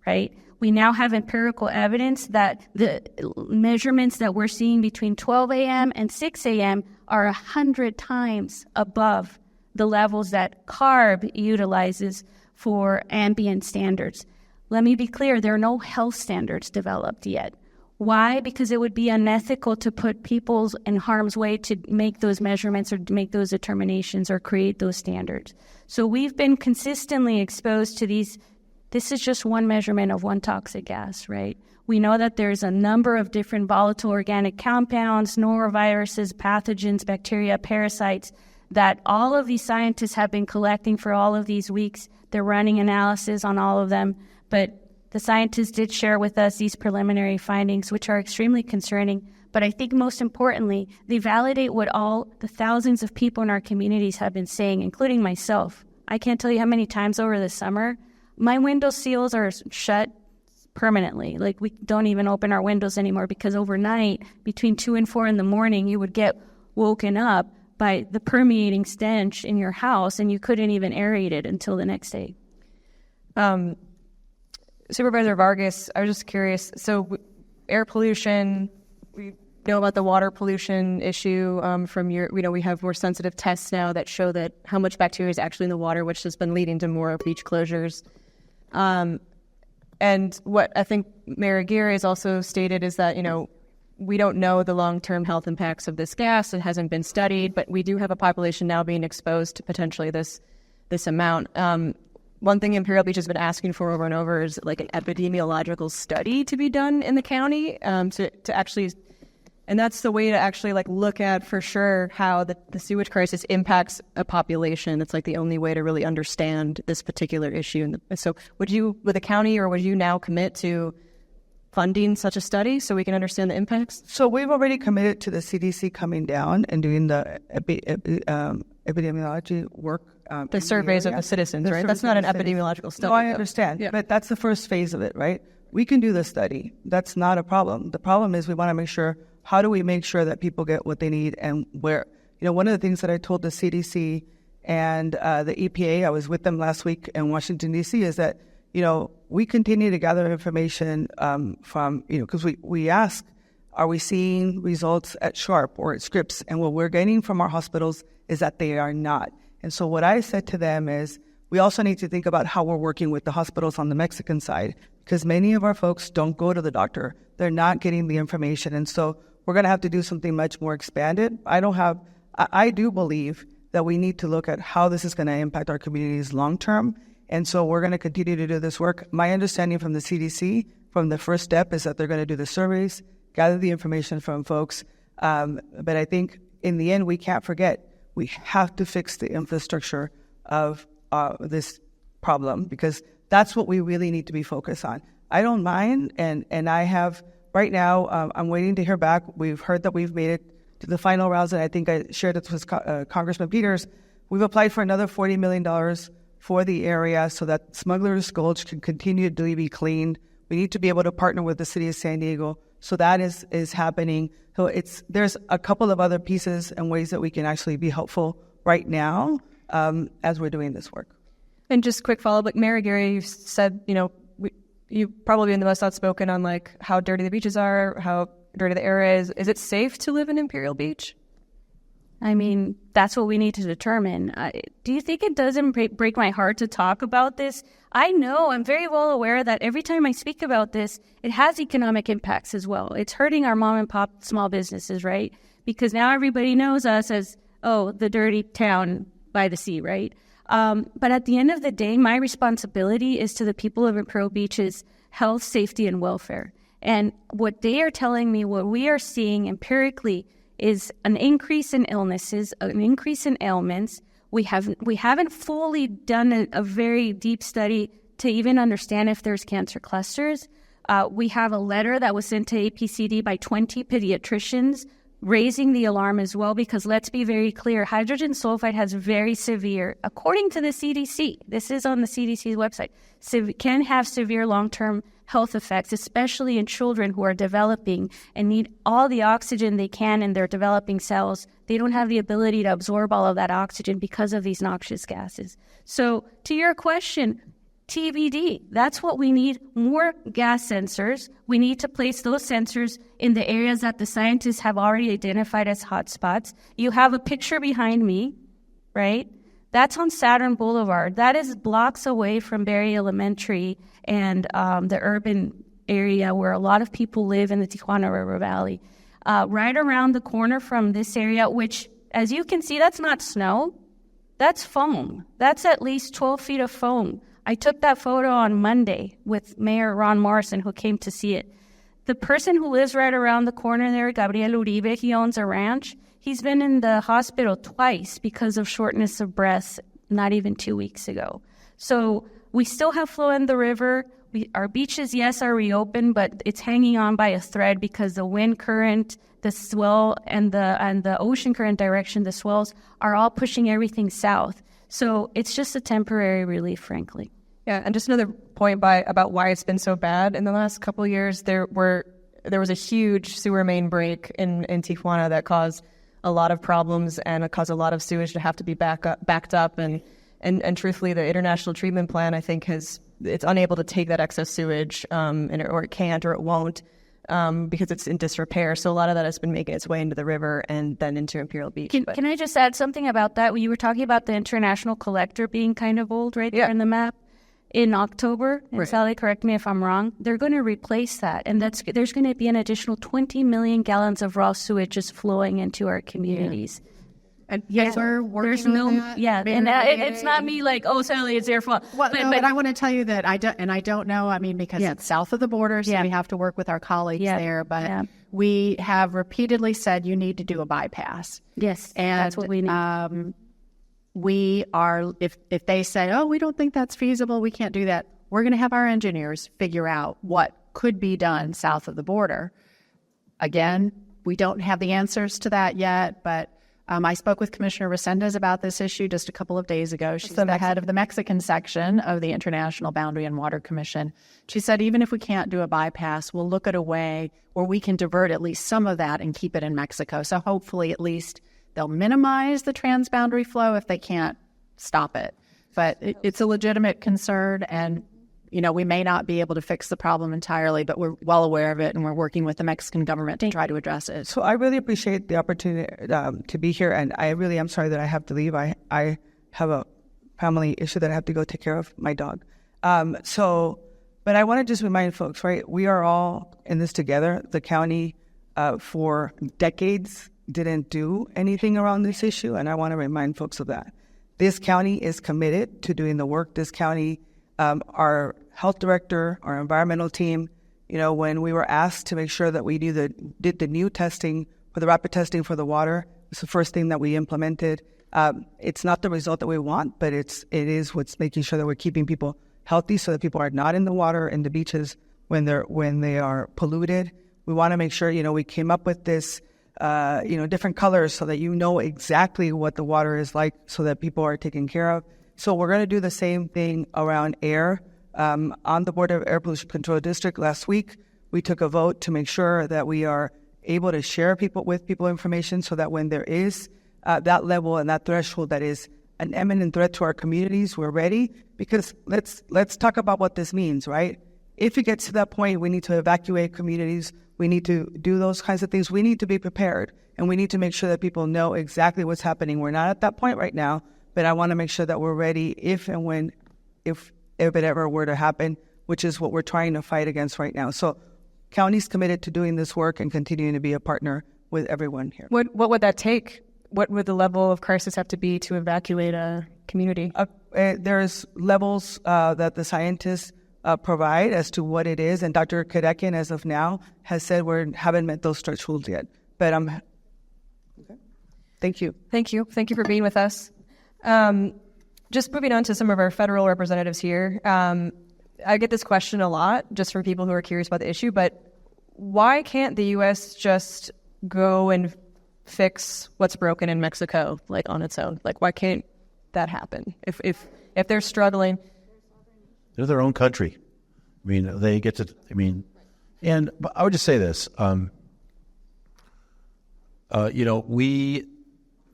right? We now have empirical evidence that the measurements that we're seeing between 12 a.m. and 6 a.m. are 100 times above the levels that CARB utilizes for ambient standards. Let me be clear, there are no health standards developed yet. Why? Because it would be unethical to put people in harm's way to make those measurements or make those determinations or create those standards. So we've been consistently exposed to these. This is just one measurement of one toxic gas, right? We know that there's a number of different volatile organic compounds, noroviruses, pathogens, bacteria, parasites, that all of these scientists have been collecting for all of these weeks. They're running analysis on all of them, but the scientists did share with us these preliminary findings, which are extremely concerning. But I think most importantly, they validate what all the thousands of people in our communities have been saying, including myself. I can't tell you how many times over the summer my window seals are shut permanently. Like, we don't even open our windows anymore because overnight, between 2 and 4 in the morning, you would get woken up by the permeating stench in your house, and you couldn't even aerate it until the next day. Supervisor Vargas, I was just curious. So air pollution, we know about the water pollution issue from your, we have more sensitive tests now that show that how much bacteria is actually in the water, which has been leading to more beach closures. And what I think Mayor Aguirre has also stated is that, we don't know the long-term health impacts of this gas. It hasn't been studied, but we do have a population now being exposed to potentially this amount. One thing Imperial Beach has been asking for over and over is like an epidemiological study to be done in the county to actually, and that's the way to actually like look at for sure how the sewage crisis impacts a population. It's like the only way to really understand this particular issue. So would the county, or would you now commit to funding such a study so we can understand the impacts? So we've already committed to the CDC coming down and doing the epidemiology work. The surveys of the citizens, right? That's not an epidemiological study. No, I understand. But that's the first phase of it, right? We can do the study. That's not a problem. The problem is we want to make sure, how do we make sure that people get what they need and where? One of the things that I told the CDC and the EPA, I was with them last week in Washington, D.C., is that, we continue to gather information from, because we ask, are we seeing results at Sharp or at Scripps? And what we're getting from our hospitals is that they are not. And so what I said to them is, we also need to think about how we're working with the hospitals on the Mexican side, because many of our folks don't go to the doctor. They're not getting the information. And so we're going to have to do something much more expanded. I do believe that we need to look at how this is going to impact our communities long term. And so we're going to continue to do this work. My understanding from the CDC, from the first step, is that they're going to do the surveys, gather the information from folks. But I think in the end, we can't forget, we have to fix the infrastructure of this problem, because that's what we really need to be focused on. I don't mind, and I have, right now, I'm waiting to hear back. We've heard that we've made it to the final rounds, and I think I shared this with Congressman Peters. We've applied for another $40 million for the area so that Smuggler's Gulch can continue to be cleaned. We need to be able to partner with the city of San Diego. So that is happening. So there's a couple of other pieces and ways that we can actually be helpful right now as we're doing this work. And just quick follow-up, like Mayor Aguirre, you've said, you've probably been the most outspoken on like how dirty the beaches are, how dirty the area is. Is it safe to live in Imperial Beach? I mean, that's what we need to determine. Do you think it doesn't break my heart to talk about this? I know, I'm very well aware that every time I speak about this, it has economic impacts as well. It's hurting our mom and pop small businesses, right? Because now everybody knows us as, the dirty town by the sea, right? But at the end of the day, my responsibility is to the people of Imperial Beach's health, safety, and welfare. And what they are telling me, what we are seeing empirically, is an increase in illnesses, an increase in ailments. We haven't fully done a very deep study to even understand if there's cancer clusters. We have a letter that was sent to APCD by 20 pediatricians raising the alarm as well, because let's be very clear, hydrogen sulfide has very severe, according to the CDC, this is on the CDC's website, can have severe long-term health effects, especially in children who are developing and need all the oxygen they can in their developing cells. They don't have the ability to absorb all of that oxygen because of these noxious gases. So to your question, TBD, that's what we need, more gas sensors. We need to place those sensors in the areas that the scientists have already identified as hotspots. You have a picture behind me, right? That's on Saturn Boulevard. That is blocks away from Berry Elementary and the urban area where a lot of people live in the Tijuana River Valley. Right around the corner from this area, which, as you can see, that's not snow. That's foam. That's at least 12 feet of foam. I took that photo on Monday with Mayor Ron Morrison, who came to see it. The person who lives right around the corner there, Gabriel Uribe, he owns a ranch. He's been in the hospital twice because of shortness of breath, not even 2 weeks ago. So we still have flow in the river. Our beaches, yes, are reopened, but it's hanging on by a thread because the wind current, the swell, and the ocean current direction, the swells, are all pushing everything south. So it's just a temporary relief, frankly. Yeah, and just another point about why it's been so bad. In the last couple of years, there was a huge sewer main break in Tijuana that caused a lot of problems, and it caused a lot of sewage to have to be backed up. And truthfully, the international treatment plan, I think, it's unable to take that excess sewage, or it can't, or it won't, because it's in disrepair. So a lot of that has been making its way into the river and then into Imperial Beach. Can I just add something about that? You were talking about the international collector being kind of old right there in the map. In October, and Sally, correct me if I'm wrong, they're going to replace that. And there's going to be an additional 20 million gallons of raw sewage just flowing into our communities. And we're working on that. Yeah, and it's not me like, Sally, it's your fault. Well, but I want to tell you that I don't know, because it's south of the border, so we have to work with our colleagues there. But we have repeatedly said you need to do a bypass. Yes, and that's what we need. We are, if they say, we don't think that's feasible, we can't do that, we're going to have our engineers figure out what could be done south of the border. Again, we don't have the answers to that yet, but I spoke with Commissioner Resendez about this issue just a couple of days ago. She's the head of the Mexican section of the International Boundary and Water Commission. She said, even if we can't do a bypass, we'll look at a way where we can divert at least some of that and keep it in Mexico. So hopefully at least they'll minimize the transboundary flow if they can't stop it. But it's a legitimate concern, and we may not be able to fix the problem entirely, but we're well aware of it, and we're working with the Mexican government to try to address it. So I really appreciate the opportunity to be here, and I really am sorry that I have to leave. I have a family issue that I have to go take care of, my dog. But I want to just remind folks, right, we are all in this together. The county for decades didn't do anything around this issue, and I want to remind folks of that. This county is committed to doing the work. This county, our health director, our environmental team, when we were asked to make sure that we did the new testing for the rapid testing for the water, it's the first thing that we implemented. It's not the result that we want, but it is what's making sure that we're keeping people healthy so that people are not in the water, in the beaches when they are polluted. We want to make sure, we came up with this, different colors so that exactly what the water is like so that people are taken care of. So we're going to do the same thing around air. On the Board of Air Pollution Control District last week, we took a vote to make sure that we are able to share with people information so that when there is that level and that threshold that is an imminent threat to our communities, we're ready. Because let's talk about what this means, right? if it gets to that point, we need to evacuate communities. We need to do those kinds of things. We need to be prepared, and we need to make sure that people know exactly what's happening. We're not at that point right now, but I want to make sure that we're ready if and when, if it ever were to happen, which is what we're trying to fight against right now. So county's committed to doing this work and continuing to be a partner with everyone here. What would that take? What would the level of crisis have to be to evacuate a community? There's levels that the scientists provide as to what it is, and Dr. Kadekian, as of now, has said we haven't met those thresholds yet. But okay. Thank you. Thank you. Thank you for being with us. Just moving on to some of our federal representatives here. I get this question a lot, just from people who are curious about the issue, but why can't the U.S. just go and fix what's broken in Mexico, like, on its own? Like, why can't that happen? If they're struggling. They're their own country. I mean, they get to, and I would just say this,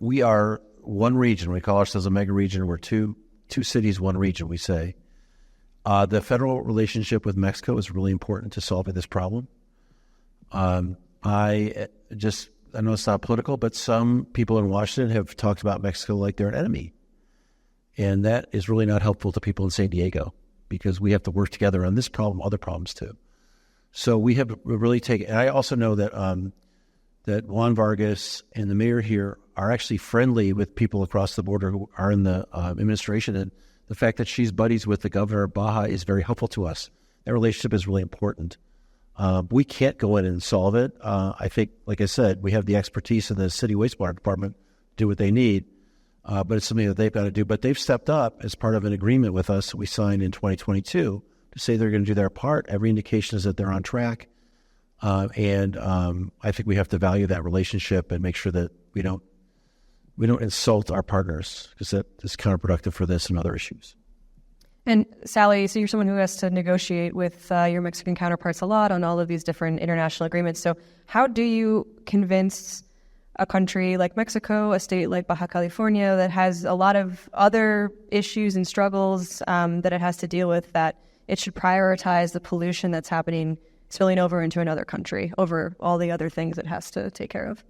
we are one region. We call ourselves a mega region. We're two cities, one region, we say. The federal relationship with Mexico is really important to solving this problem. I know it's not political, but some people in Washington have talked about Mexico like they're an enemy. And that is really not helpful to people in San Diego, because we have to work together on this problem, other problems too. So we have really taken, and I also know that that Juan Vargas and the mayor here are actually friendly with people across the border who are in the administration, and the fact that she's buddies with the governor of Baja is very helpful to us. That relationship is really important. We can't go in and solve it. I think, like I said, we have the expertise in the city wastewater department to do what they need, but it's something that they've got to do. But they've stepped up as part of an agreement with us we signed in 2022 to say they're going to do their part. Every indication is that they're on track. And I think we have to value that relationship and make sure that we don't insult our partners, because that is counterproductive for this and other issues. And Sally, so you're someone who has to negotiate with your Mexican counterparts a lot on all of these different international agreements. So how do you convince a country like Mexico, a state like Baja California that has a lot of other issues and struggles that it has to deal with, that it should prioritize the pollution that's happening, spilling over into another country over all the other things it has to take care of?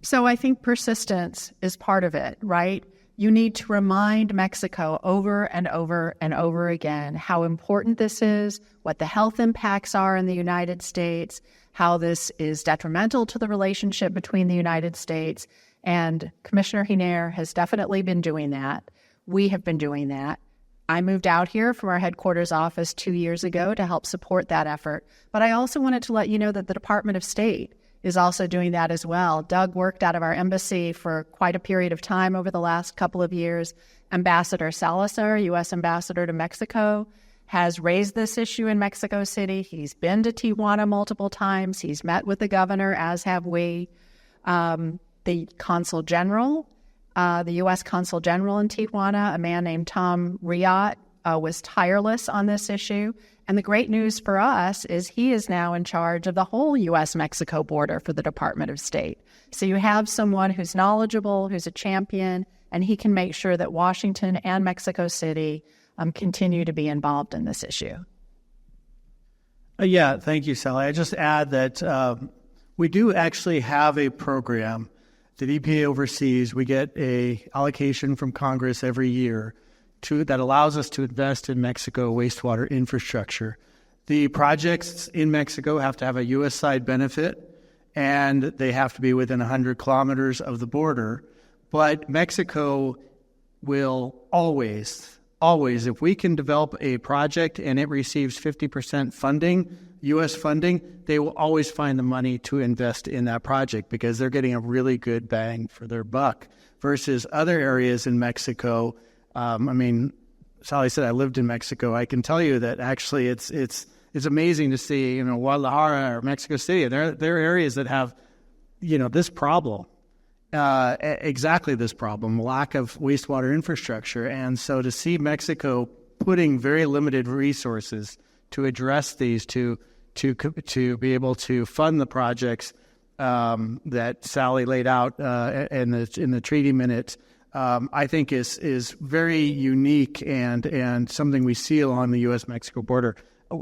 So I think persistence is part of it, right? You need to remind Mexico over and over and over again how important this is, what the health impacts are in the United States, how this is detrimental to the relationship between the United States. And Commissioner Aguirre has definitely been doing that. We have been doing that. I moved out here from our headquarters office 2 years ago to help support that effort. But I also wanted to let you know that the Department of State is also doing that as well. Doug worked out of our embassy for quite a period of time over the last couple of years. Ambassador Salazar, U.S. Ambassador to Mexico, has raised this issue in Mexico City. He's been to Tijuana multiple times. He's met with the governor, as have we. The Consul General, the U.S. Consul General in Tijuana, a man named Tom Riot, was tireless on this issue. And the great news for us is he is now in charge of the whole U.S.-Mexico border for the Department of State. So you have someone who's knowledgeable, who's a champion, and he can make sure that Washington and Mexico City continue to be involved in this issue. Yeah, thank you, Sally. I just add that we do actually have a program that EPA oversees. We get a allocation from Congress every year that allows us to invest in Mexico wastewater infrastructure. The projects in Mexico have to have a U.S. side benefit, and they have to be within 100 kilometers of the border. But Mexico will always, if we can develop a project and it receives 50% funding, U.S. funding, they will always find the money to invest in that project because they're getting a really good bang for their buck versus other areas in Mexico. Sally said I lived in Mexico. I can tell you that actually it's amazing to see, Guadalajara or Mexico City. There are areas that have, this problem, exactly this problem, lack of wastewater infrastructure. And so to see Mexico putting very limited resources to address these, to be able to fund the projects that Sally laid out in the treaty minutes, I think is very unique and something we see along the U.S.-Mexico border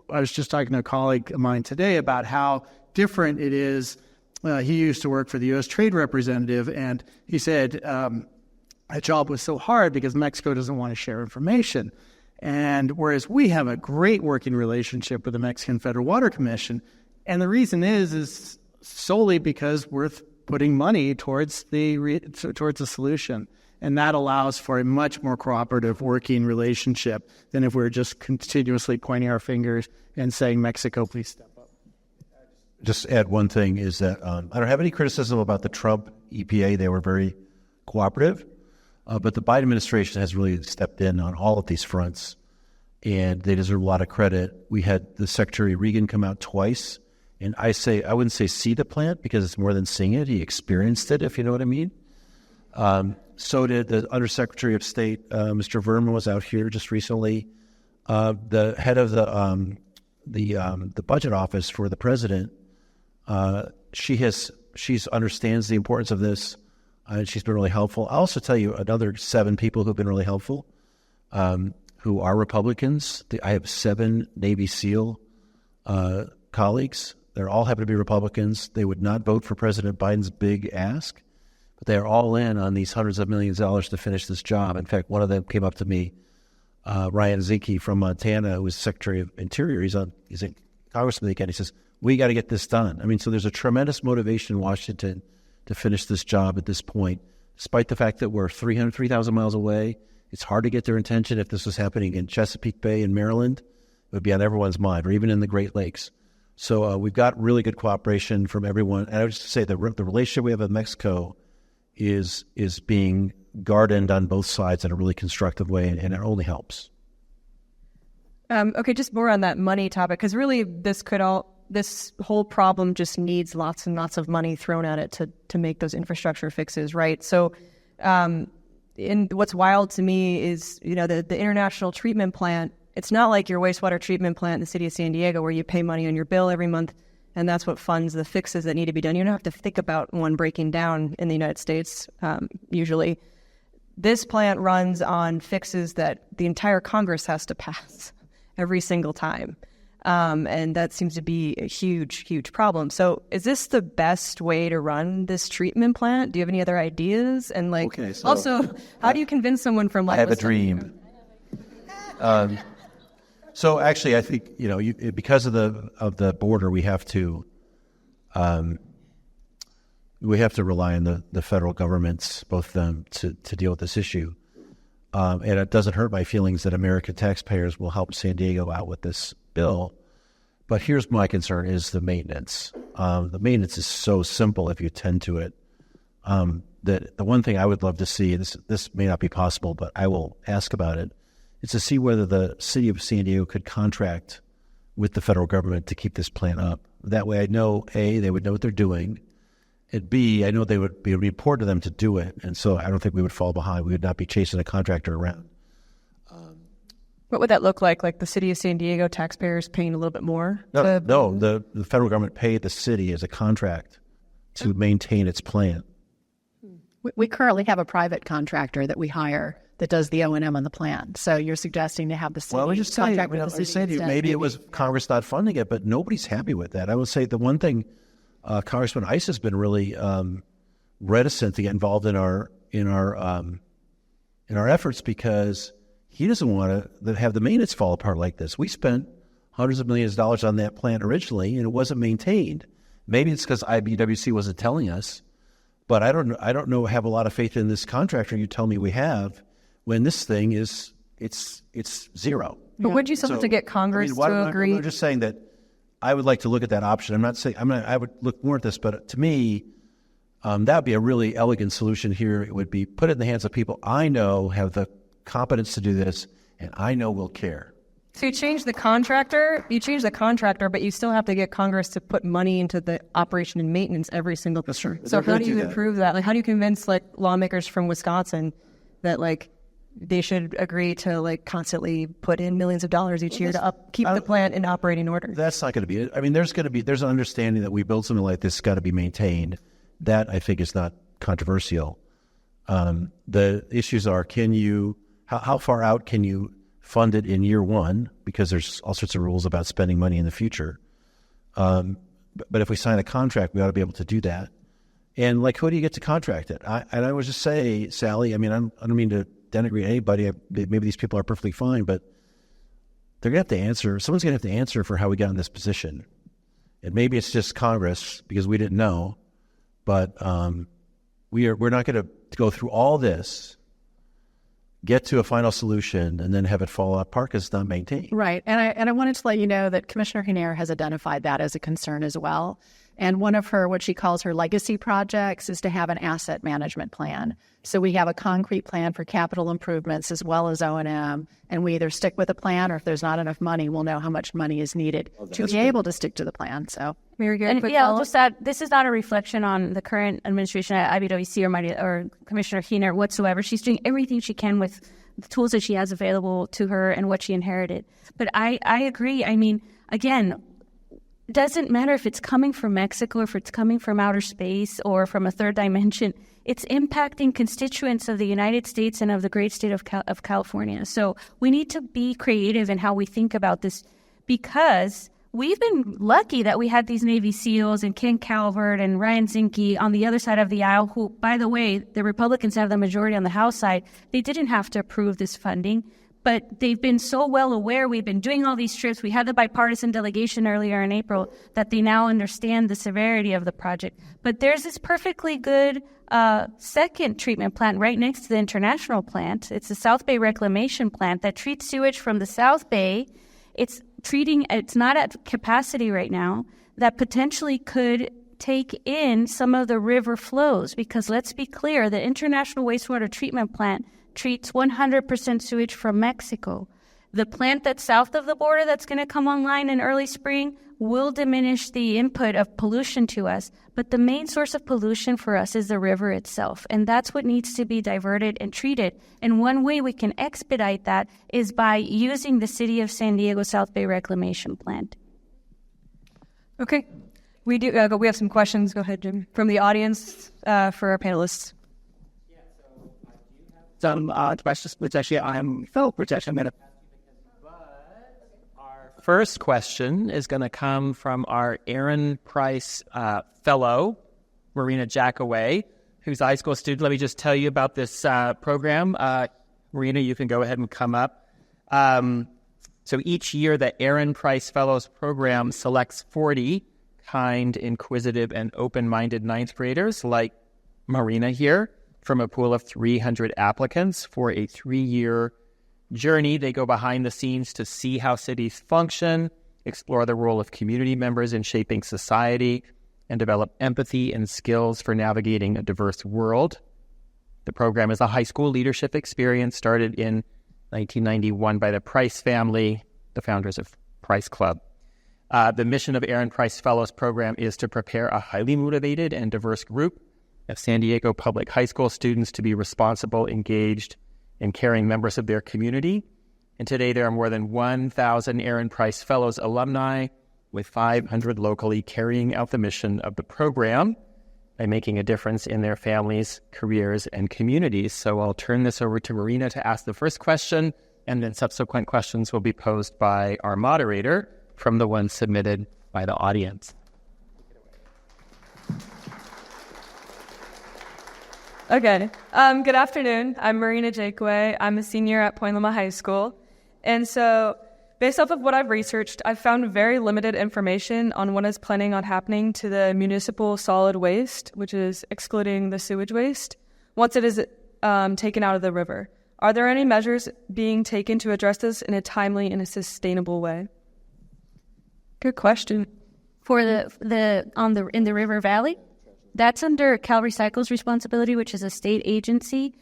I was just talking to a colleague of mine today about how different it is. He used to work for the U.S. Trade Representative, and he said that job was so hard because Mexico doesn't want to share information. And whereas we have a great working relationship with the Mexican Federal Water Commission, and the reason is solely because we're putting money towards the solution. And that allows for a much more cooperative working relationship than if we were just continuously pointing our fingers and saying, Mexico, please step up. Just add one thing is that I don't have any criticism about the Trump EPA. They were very cooperative. But the Biden administration has really stepped in on all of these fronts, and they deserve a lot of credit. We had the Secretary Regan come out twice, and I wouldn't say see the plant because it's more than seeing it. He experienced it, if you know what I mean. So did the Undersecretary of State, Mr. Verma, was out here just recently. The head of the budget office for the president, she understands the importance of this, and she's been really helpful. I'll also tell you another 7 people who've been really helpful, who are Republicans. I have 7 Navy SEAL colleagues. They all happen to be Republicans. They would not vote for President Biden's big ask, but they are all in on these hundreds of millions of dollars to finish this job. In fact, one of them came up to me, Ryan Zinke from Montana, who was Secretary of Interior. He's a congressman again. He says, we got to get this done. I mean, so there's a tremendous motivation in Washington to finish this job at this point, despite the fact that we're 3,000 miles away. It's hard to get their attention. If this was happening in Chesapeake Bay in Maryland, it would be on everyone's mind, or even in the Great Lakes. So we've got really good cooperation from everyone. And I would just say the relationship we have with Mexico is being guarded on both sides in a really constructive way, and it only helps. Okay, just more on that money topic, because really this whole problem just needs lots and lots of money thrown at it to make those infrastructure fixes, right? So what's wild to me is, the international treatment plant, it's not like your wastewater treatment plant in the city of San Diego where you pay money on your bill every month and that's what funds the fixes that need to be done. You don't have to think about one breaking down in the United States, usually. This plant runs on fixes that the entire Congress has to pass every single time. And that seems to be a huge, huge problem. So is this the best way to run this treatment plant? Do you have any other ideas? And also, how do you convince someone from I have a dream. So actually, I think because of the border, we have to rely on the federal governments, both of them, to deal with this issue. And it doesn't hurt my feelings that American taxpayers will help San Diego out with this bill. But here's my concern: is the maintenance. The maintenance is so simple if you tend to it. That the one thing I would love to see, this may not be possible, but I will ask about it, is to see whether the city of San Diego could contract with the federal government to keep this plant up. That way I know, A, they would know what they're doing, and B, I know they would be important to them to do it, and so I don't think we would fall behind. We would not be chasing a contractor around. What would that look like? Like the city of San Diego taxpayers paying a little bit more? No, the federal government paid the city as a contract to maintain its plant. We currently have a private contractor that we hire that does the O&M on the plant. So you're suggesting to have the city contract with the city instead? Maybe it was Congress not funding it, but nobody's happy with that. I would say the one thing Congressman Ice has been really reticent to get involved in our efforts because he doesn't want to have the maintenance fall apart like this. We spent hundreds of millions of dollars on that plant originally, and it wasn't maintained. Maybe it's because IBWC wasn't telling us, but I don't know. Have a lot of faith in this contractor you tell me we have, when this thing it's zero. But would you still have to get Congress to agree? I'm just saying that I would like to look at that option. I'm not saying I would look more at this, but to me, that would be a really elegant solution here. It would be put it in the hands of people I know have the competence to do this, and I know will care. So you change the contractor, but you still have to get Congress to put money into the operation and maintenance every single. That's true. So how do you improve that? Like, how do you convince lawmakers from Wisconsin that they should agree to constantly put in millions of dollars each year to keep the plant in operating order? That's not going to be it. I mean, there's an understanding that we build something like this, got to be maintained. That I think is not controversial. The issues are: how far out can you fund it in year one because there's all sorts of rules about spending money in the future. But if we sign a contract, we ought to be able to do that. And like, who do you get to contract it? I would just say, Sally, I mean, I don't mean to denigrate anybody. Maybe these people are perfectly fine, but they're going to have to answer. Someone's going to have to answer for how we got in this position. And maybe it's just Congress because we didn't know, but we're not going to go through all this, get to a final solution, and then have it fall apart because it's not maintained. Right. And I wanted to let you know that Commissioner Aguirre has identified that as a concern as well. And one of her, what she calls her legacy projects, is to have an asset management plan. So we have a concrete plan for capital improvements as well as O&M, and we either stick with the plan, or if there's not enough money, we'll know how much money is needed to be able to stick to the plan. So, I'll just add, this is not a reflection on the current administration at IBWC or Commissioner Aguirre whatsoever. She's doing everything she can with the tools that she has available to her and what she inherited. But I agree. I mean, again, it doesn't matter if it's coming from Mexico, or if it's coming from outer space or from a third dimension. It's impacting constituents of the United States and of the great state of California. So we need to be creative in how we think about this, because we've been lucky that we had these Navy SEALs and Ken Calvert and Ryan Zinke on the other side of the aisle, who, by the way, the Republicans have the majority on the House side. They didn't have to approve this funding, but they've been so well aware. We've been doing all these trips. We had the bipartisan delegation earlier in April that they now understand the severity of the project. But there's this perfectly good second treatment plant right next to the international plant. It's the South Bay Reclamation Plant that treats sewage from the South Bay. It's not at capacity right now, that potentially could take in some of the river flows, because let's be clear, the International Wastewater Treatment Plant treats 100% sewage from Mexico. The plant that's south of the border that's going to come online in early spring will diminish the input of pollution to us, but the main source of pollution for us is the river itself, and that's what needs to be diverted and treated. And one way we can expedite that is by using the City of San Diego South Bay Reclamation Plant. Okay. We have some questions. Go ahead, Jim, from the audience for our panelists. Some questions, which actually I'm fellow protection. But our first question is going to come from our Aaron Price fellow, Marina Jackaway, who's a high school student. Let me just tell you about this program. Marina, you can go ahead and come up. So each year, the Aaron Price Fellows Program selects 40 kind, inquisitive, and open-minded ninth graders like Marina here, from a pool of 300 applicants for a 3-year journey. They go behind the scenes to see how cities function, explore the role of community members in shaping society, and develop empathy and skills for navigating a diverse world. The program is a high school leadership experience started in 1991 by the Price family, the founders of Price Club. The mission of Aaron Price Fellows Program is to prepare a highly motivated and diverse group of San Diego public high school students to be responsible, engaged, and caring members of their community. And today there are more than 1,000 Aaron Price Fellows alumni, with 500 locally carrying out the mission of the program by making a difference in their families, careers, and communities. So I'll turn this over to Marina to ask the first question, and then subsequent questions will be posed by our moderator from the ones submitted by the audience. Okay. Good afternoon. I'm Marina Jaquay. I'm a senior at Paloma High School. And so, based off of what I've researched, I've found very limited information on what is planning on happening to the municipal solid waste, which is excluding the sewage waste, once it is taken out of the river. Are there any measures being taken to address this in a timely and a sustainable way? Good question. For in the River Valley? That's under Cal Recycle's responsibility, which is a state agency.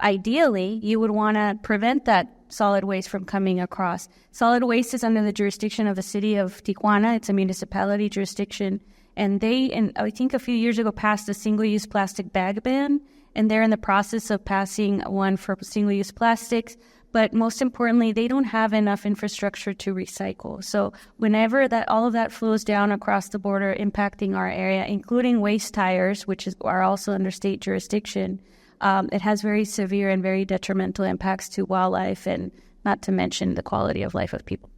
Ideally, you would want to prevent that solid waste from coming across. Solid waste is under the jurisdiction of the city of Tijuana. It's a municipality jurisdiction. And I think a few years ago, passed a single-use plastic bag ban. And they're in the process of passing one for single-use plastics. But most importantly, they don't have enough infrastructure to recycle. So whenever all of that flows down across the border, impacting our area, including waste tires, which are also under state jurisdiction, it has very severe and very detrimental impacts to wildlife and not to mention the quality of life of people.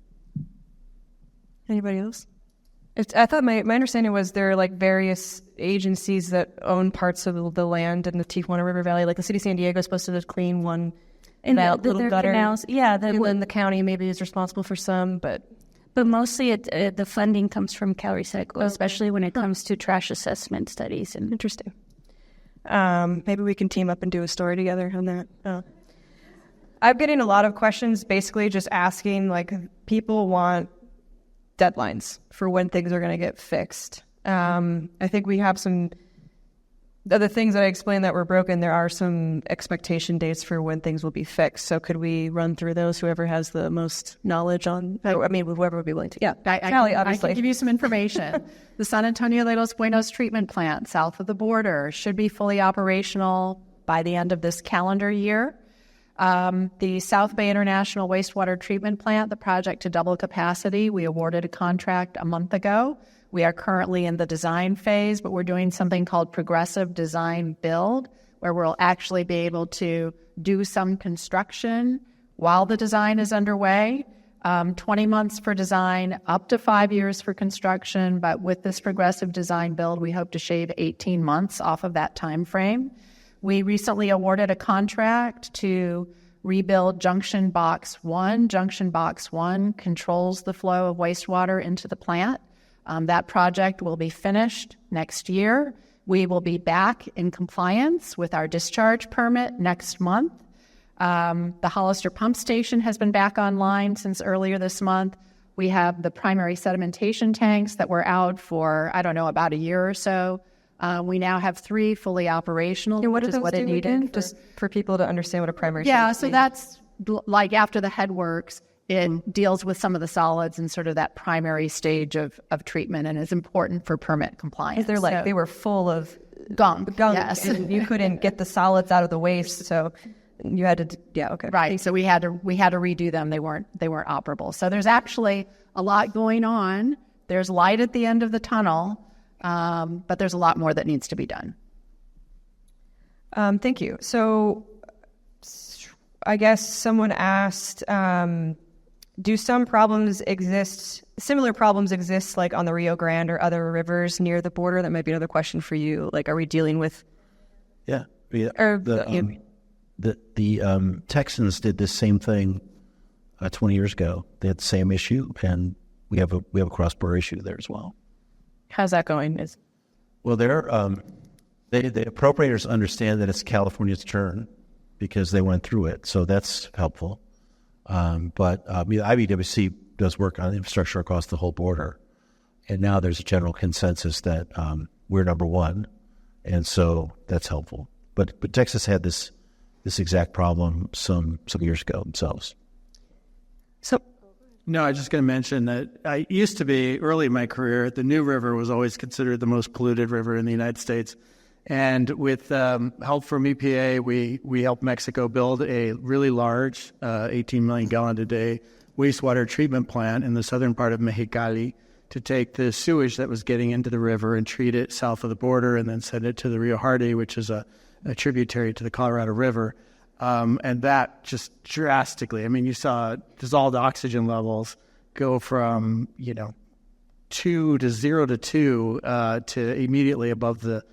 Anybody else? I thought my understanding was there are like various agencies that own parts of the land in the Tijuana River Valley. Like the city of San Diego is supposed to just clean one little gutter. Canals, and then the county maybe is responsible for some, but mostly the funding comes from Cal Recycle, especially when it comes to trash assessment studies. And interesting. Maybe we can team up and do a story together on that. I'm getting a lot of questions, basically just asking, like, people want deadlines for when things are going to get fixed. I think we have some other things that I explained that were broken. There are some expectation dates for when things will be fixed. So could we run through those? Whoever has the most knowledge on, whoever would be willing to. Yeah, Callie, I can give you some information. The San Antonio de los Buenos treatment plant south of the border should be fully operational by the end of this calendar year. The South Bay International Wastewater Treatment Plant, the project to double capacity, we awarded a contract a month ago. We are currently in the design phase, but we're doing something called progressive design build, where we'll actually be able to do some construction while the design is underway. 20 months for design, up to 5 years for construction, but with this progressive design build, we hope to shave 18 months off of that time frame. We recently awarded a contract to rebuild Junction Box 1. Junction Box 1 controls the flow of wastewater into the plant. That project will be finished next year. We will be back in compliance with our discharge permit next month. The Hollister Pump Station has been back online since earlier this month. We have the primary sedimentation tanks that were out for, about a year or so. We now have 3 fully operational, what which is what it needed. Just for people to understand what a primary so that's like after the headworks, it deals with some of the solids and sort of that primary stage of treatment, and is important for permit compliance. They're like, they were full of gunk, yes. And you couldn't get the solids out of the waste, so you had to, okay. Right, so we had to redo them. They weren't operable. So there's actually a lot going on. There's light at the end of the tunnel. But there's a lot more that needs to be done. Thank you. So I guess someone asked, do some problems exist, similar problems exist like on the Rio Grande or other rivers near the border? That might be another question for you. Like, are we dealing with... Yeah. The Texans did this same thing 20 years ago. They had the same issue, and we have a cross-border issue there as well. How's that going? Well, the appropriators understand that it's California's turn because they went through it, so that's helpful. But IBWC does work on infrastructure across the whole border, and now there's a general consensus that we're number one, and so that's helpful. But Texas had this exact problem some years ago themselves. No, I was just going to mention that I used to be, early in my career, the New River was always considered the most polluted river in the United States. And with help from EPA, we helped Mexico build a really large 18 million gallon a day wastewater treatment plant in the southern part of Mexicali to take the sewage that was getting into the river and treat it south of the border and then send it to the Rio Hardy, which is a tributary to the Colorado River. And that just drastically, you saw dissolved oxygen levels go from, 2 to 0 to 2 to immediately above the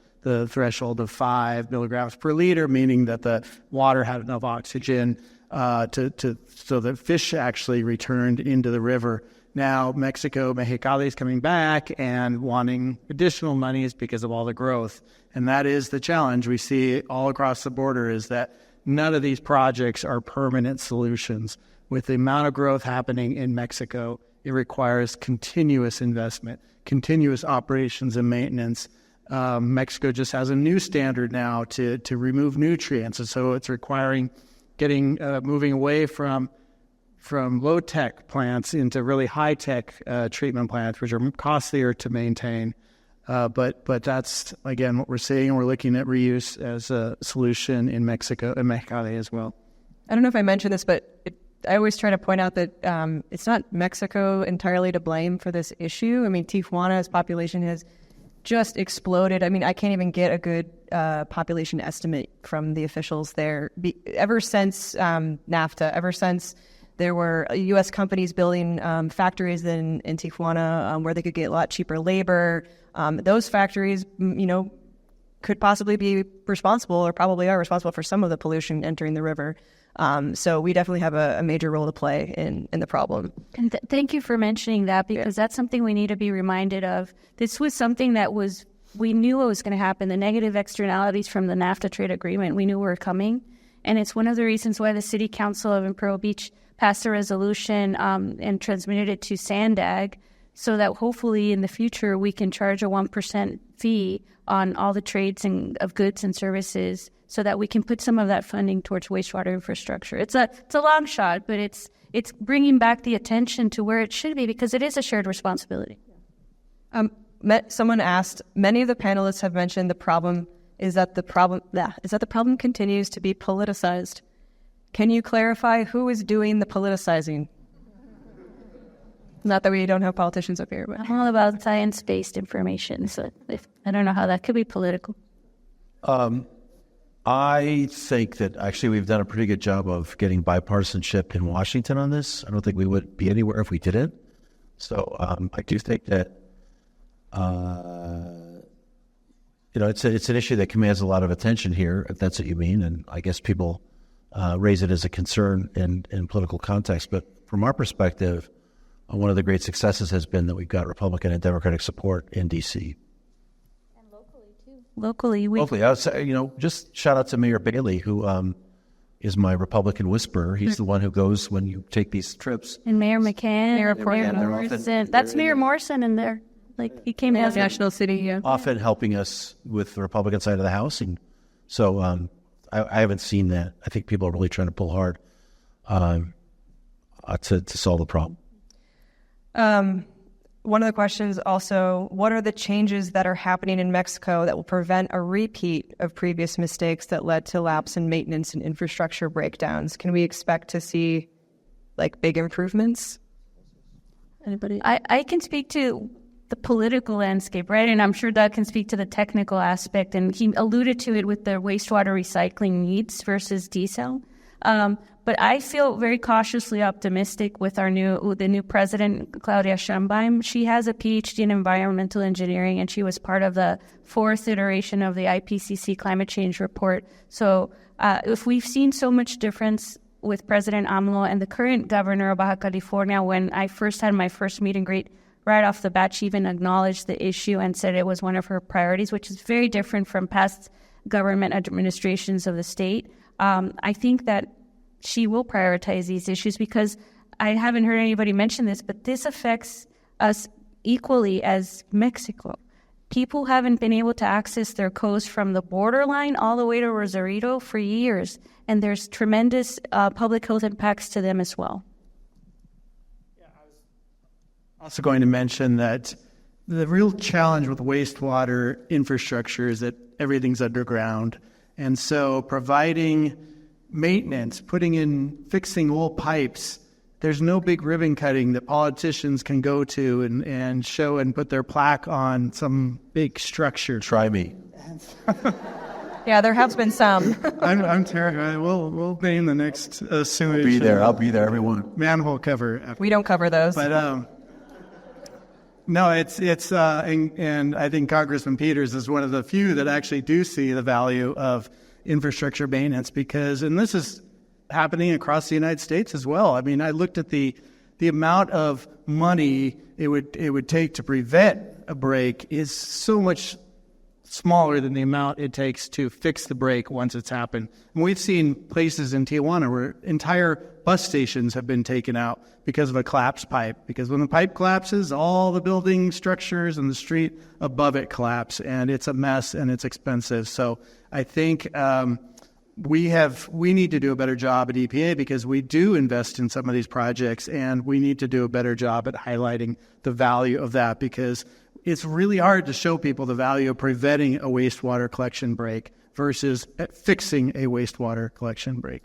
threshold of 5 milligrams per liter, meaning that the water had enough oxygen so that fish actually returned into the river. Now, Mexicali is coming back and wanting additional monies because of all the growth. And that is the challenge we see all across the border, is that none of these projects are permanent solutions. With the amount of growth happening in Mexico, it requires continuous investment, continuous operations and maintenance. Mexico just has a new standard now to remove nutrients, and so it's requiring moving away from low-tech plants into really high-tech treatment plants, which are costlier to maintain. But that's, again, what we're seeing, and we're looking at reuse as a solution in Mexico and Mexicali as well. I don't know if I mentioned this, but I always try to point out that it's not Mexico entirely to blame for this issue. Tijuana's population has just exploded. I can't even get a good population estimate from the officials there. Ever since NAFTA, ever since There were U.S. companies building factories in Tijuana where they could get a lot cheaper labor. Those factories, could possibly be responsible, or probably are responsible, for some of the pollution entering the river. So we definitely have a major role to play in the problem. And thank you for mentioning that, because that's something we need to be reminded of. This was something that we knew it was going to happen. The negative externalities from the NAFTA trade agreement, we knew were coming. And it's one of the reasons why the City Council of Imperial Beach passed a resolution and transmitted it to SANDAG, so that hopefully in the future we can charge a 1% fee on all the trades of goods and services, so that we can put some of that funding towards wastewater infrastructure. It's a long shot, but it's bringing back the attention to where it should be, because it is a shared responsibility. Someone asked, many of the panelists have mentioned the problem is that the problem continues to be politicized. Can you clarify who is doing the politicizing? Not that we don't have politicians up here, but I'm all about science-based information, so I don't know how that could be political. I think that actually we've done a pretty good job of getting bipartisanship in Washington on this. I don't think we would be anywhere if we didn't. So I do think that it's an issue that commands a lot of attention here, if that's what you mean. And I guess people raise it as a concern in political context. But from our perspective, one of the great successes has been that we've got Republican and Democratic support in D.C. And locally, too. Locally, I would say, just shout out to Mayor Bailey, who is my Republican whisperer. He's the one who goes when you take these trips. And Mayor McCann, Mayor Morrison. That's Mayor Morrison in there. Like, he came as National City, yeah. Often helping us with the Republican side of the House. And so I haven't seen that. I think people are really trying to pull hard to solve the problem. One of the questions also, what are the changes that are happening in Mexico that will prevent a repeat of previous mistakes that led to lapse in maintenance and infrastructure breakdowns? Can we expect to see big improvements? Anybody? I can speak to the political landscape, right? And I'm sure Doug can speak to the technical aspect, and he alluded to it with the wastewater recycling needs versus desal. But I feel very cautiously optimistic with the new president, Claudia Sheinbaum. She has a PhD in environmental engineering, and she was part of the 4th iteration of the IPCC climate change report. So if we've seen so much difference with President AMLO and the current governor of Baja California, when I first had my first meet and greet, right off the bat, she even acknowledged the issue and said it was one of her priorities, which is very different from past government administrations of the state. I think that she will prioritize these issues, because I haven't heard anybody mention this, but this affects us equally as Mexico. People haven't been able to access their coast from the borderline all the way to Rosarito for years, and there's tremendous public health impacts to them as well. Yeah, I was also going to mention that the real challenge with wastewater infrastructure is that everything's underground, and so providing maintenance, fixing old pipes, there's no big ribbon cutting that politicians can go to and show and put their plaque on some big structure. Try me. Yeah, there have been some. I'm terrified. We'll name the next sewage. I'll be there, everyone. Manhole cover. We don't cover those. But no, it's and I think Congressman Peters is one of the few that actually do see the value of infrastructure maintenance, and this is happening across the United States as well. I mean, I looked at the amount of money it would take to prevent a break is so much smaller than the amount it takes to fix the break once it's happened. And we've seen places in Tijuana where entire bus stations have been taken out because of a collapsed pipe. Because when the pipe collapses, all the building structures and the street above it collapse, and it's a mess and it's expensive. So I think we need to do a better job at EPA, because we do invest in some of these projects, and we need to do a better job at highlighting the value of that, because it's really hard to show people the value of preventing a wastewater collection break versus fixing a wastewater collection break.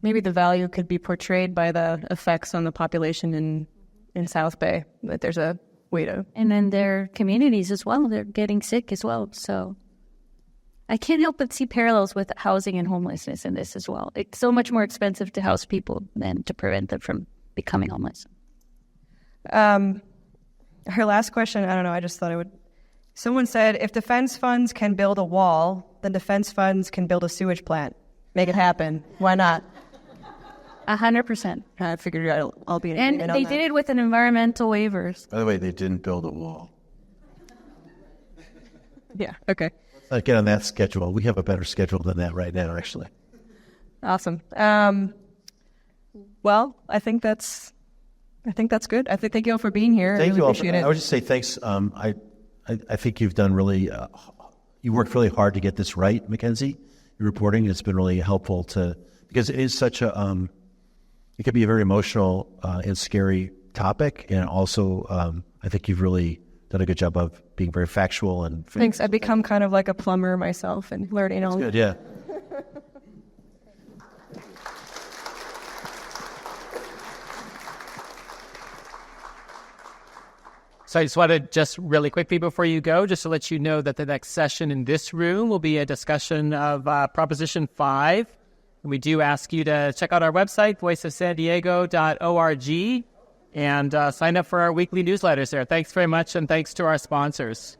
Maybe the value could be portrayed by the effects on the population in South Bay, that there's a way to... And then their communities as well, they're getting sick as well, so... I can't help but see parallels with housing and homelessness in this as well. It's so much more expensive to house people than to prevent them from becoming homeless. Her last question, I don't know, I just thought it would... Someone said, if defense funds can build a wall, then defense funds can build a sewage plant. Make it happen. Why not? 100%. I figured I'll be in And agreement on they that. did it with an environmental waivers. By the way, they didn't build a wall. Yeah, okay. Let's get on that schedule. We have a better schedule than that right now, actually. Awesome. Well, I think that's good. Thank you all for being here. Thank I you really all. appreciate it. I would just say thanks. I think you've done really, you worked really hard to get this right, MacKenzie. Your reporting has been really helpful because it is such a, it could be a very emotional and scary topic. And also, I think you've really done a good job of being very factual and. Thanks. I've become kind of like a plumber myself and learning all. Good, yeah. So I just wanted just really quickly before you go, just to let you know that the next session in this room will be a discussion of Proposition 5. And we do ask you to check out our website, voiceofsandiego.org, and sign up for our weekly newsletters there. Thanks very much, and thanks to our sponsors.